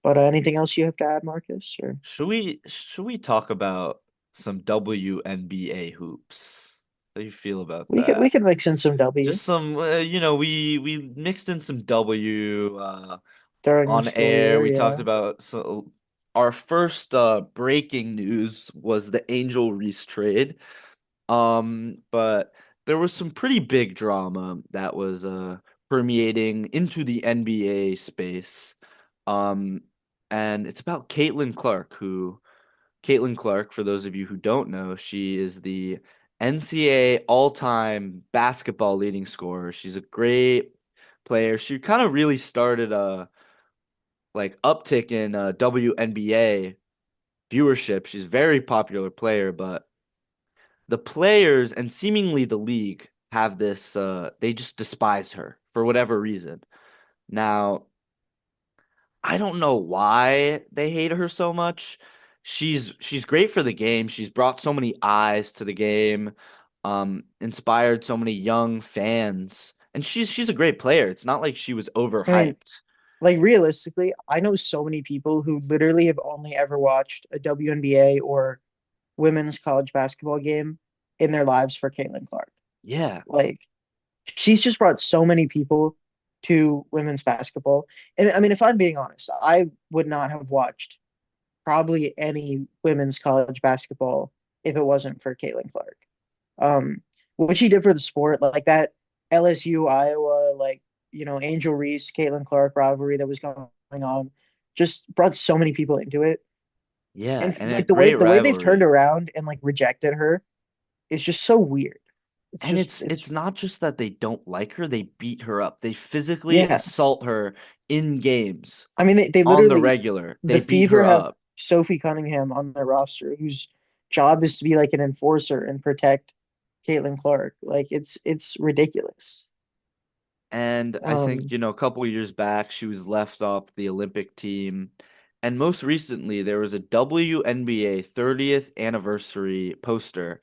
But anything else you have to add, Marcus? Or Should we talk about some WNBA hoops? How do you feel about we that? could mix in some Just W's some, we mixed in some W during the on school air. year. We talked Yeah. about our first breaking news was the Angel Reese trade. But there was some pretty big drama that was permeating into the NBA space. Um, and it's about Caitlin Clark, for those of you who don't know, she is the NCAA all-time basketball leading scorer. She's a great player. She kind of really started a like uptick in WNBA viewership. She's a very popular player, but the players and seemingly the league have this they just despise her for whatever reason. Now, I don't know why they hate her so much. She's great for the game. She's brought so many eyes to the game, inspired so many young fans. And she's a great player. It's not like she was I mean, overhyped. like realistically, I know so many people who literally have only ever watched a WNBA or women's college basketball game in their lives for Caitlin Clark. Yeah. Like she's just brought so many people to women's basketball. And I mean, if I'm being honest, I would not have watched probably any women's college basketball if it wasn't for Caitlin Clark. Um, what she did for the sport, like that LSU Iowa, like Angel Reese, Caitlin Clark rivalry that was going on, just brought so many people into it. Yeah, And and a like the way great the way they've turned rivalry. around and like rejected her is just so weird. It's And just it's not just that they don't like her, they beat her up. They physically yeah. assault her in games I mean they on the literally regular. the They beat Fever her have up. Sophie Cunningham on their roster whose job is to be like an enforcer and protect Caitlin Clark. Like it's ridiculous. And I think, Um a couple years back, she was left off the Olympic team. And most recently, there was a WNBA 30th anniversary poster,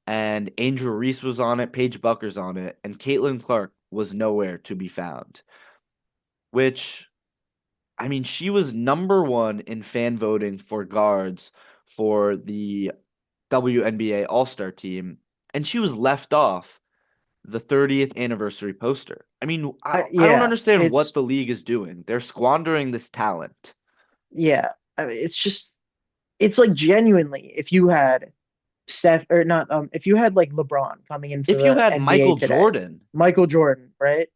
and Angel Reese was on it, Paige Bucker's on it, and Caitlin Clark was nowhere to be found. Which, I mean, she was number one in fan voting for guards for the WNBA All-Star team, and she was left off the 30th anniversary poster. I mean, I don't yeah, understand what it's the league is doing. They're squandering this talent. yeah. I mean it's just it's like genuinely, if you had Steph or not, if you had like LeBron coming in for If you the had NBA Michael today, Jordan, Michael Jordan, right?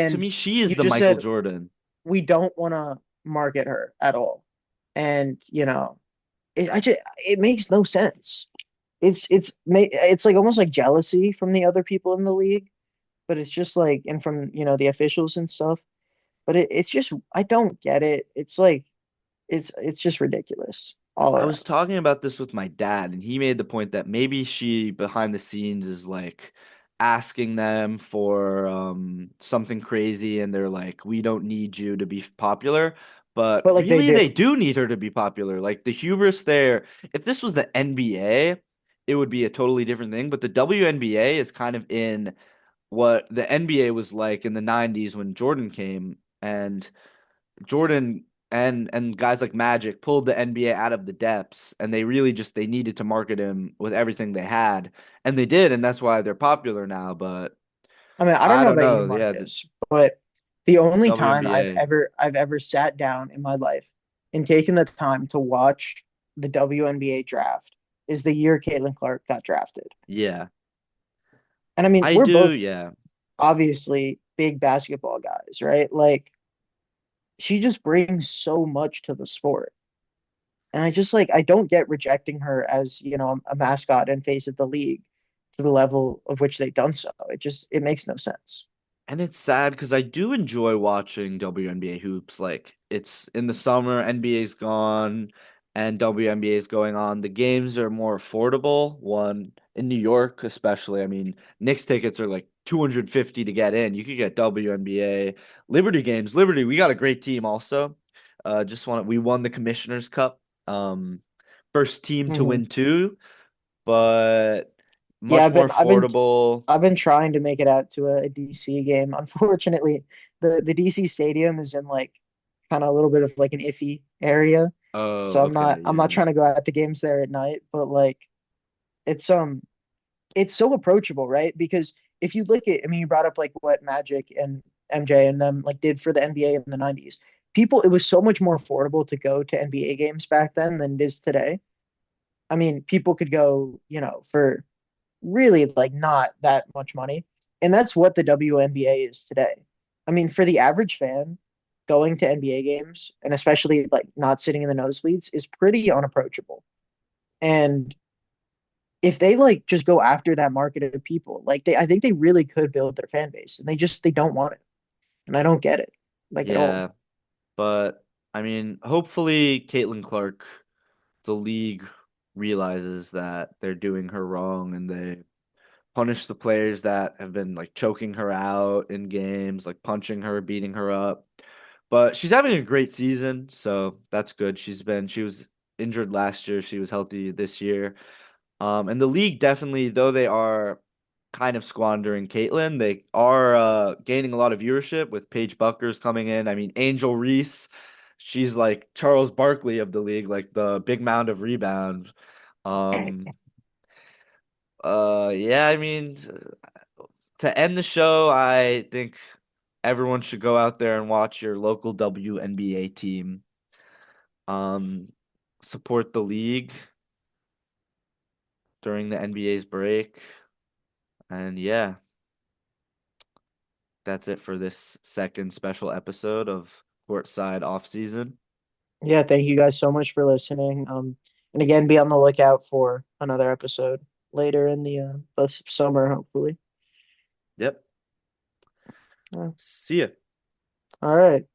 to And me, she is you the just Michael said Jordan. we don't want to market her at all, and it makes no sense. It's like almost like jealousy from the other people in the league, but it's just like and from the officials and stuff. But it's just I don't get it. It's like it's just ridiculous all I around. was talking about this with my dad, and he made the point that maybe she behind the scenes is like asking them for something crazy, and they're like, "We don't need you to be popular." But But like they really, do. they do need her to be popular. Like the hubris there, if this was the NBA, it would be a totally different thing. But the WNBA is kind of in what the NBA was like in the 90s when Jordan came, and Jordan and guys like Magic pulled the NBA out of the depths, and they really just they needed to market him with everything they had, and they did, and that's why they're popular now. But I mean, I don't I know don't about you, know. Yeah, the Marcus, but the only time WNBA. I've ever sat down in my life and taken the time to watch the WNBA draft is the year Caitlin Clark got drafted. Yeah, And I mean, I we're do. both Yeah, obviously big basketball guys, right? Like she just brings so much to the sport. And I just like I don't get rejecting her as, a mascot and face of the league to the level of which they've done so. It makes no sense. and it's sad because I do enjoy watching WNBA hoops. Like it's in the summer, NBA's gone, and WNBA is going on. The games are more affordable. One in New York, especially. I mean, Knicks tickets are like 250 to get in. You could get WNBA Liberty games. Liberty, we got a great team also. We won the Commissioner's Cup. Um, First team to Hmm. win two, but Yeah, much more affordable. I've been trying to make it out to a DC game. Unfortunately, the DC stadium is in like kind of a little bit of like an iffy area. Oh, So okay, I'm not yeah. trying to go out to games there at night, but like it's it's so approachable, right? Because if you look at I mean you brought up like what Magic and MJ and them like did for the NBA in the 90s. It was so much more affordable to go to NBA games back then than it is today. I mean, people could go, for really like not that much money. And that's what the WNBA is today. I mean, for the average fan, going to NBA games and especially like not sitting in the nosebleeds is pretty unapproachable. And if they like just go after that market of people, like I think they really could build their fan base and they don't want it. And I don't get it like at all. Yeah, but I mean, hopefully Caitlin Clark, the league realizes that they're doing her wrong and they punish the players that have been like choking her out in games, like punching her, beating her up. But she's having a great season, so that's good. She was injured last year, she was healthy this year. And the league definitely, though they are kind of squandering Caitlyn, they are gaining a lot of viewership with Paige Buckers coming in. I mean, Angel Reese, she's like Charles Barkley of the league, like the big mound of rebound. Um, yeah, I mean, to end the show, I think everyone should go out there and watch your local WNBA team. Um, Support the league during the NBA's break. And yeah. That's it for this second special episode of Courtside Offseason. Yeah, thank you guys so much for listening. And again, be on the lookout for another episode later in the summer, hopefully. Yep. Yeah. See ya. All right.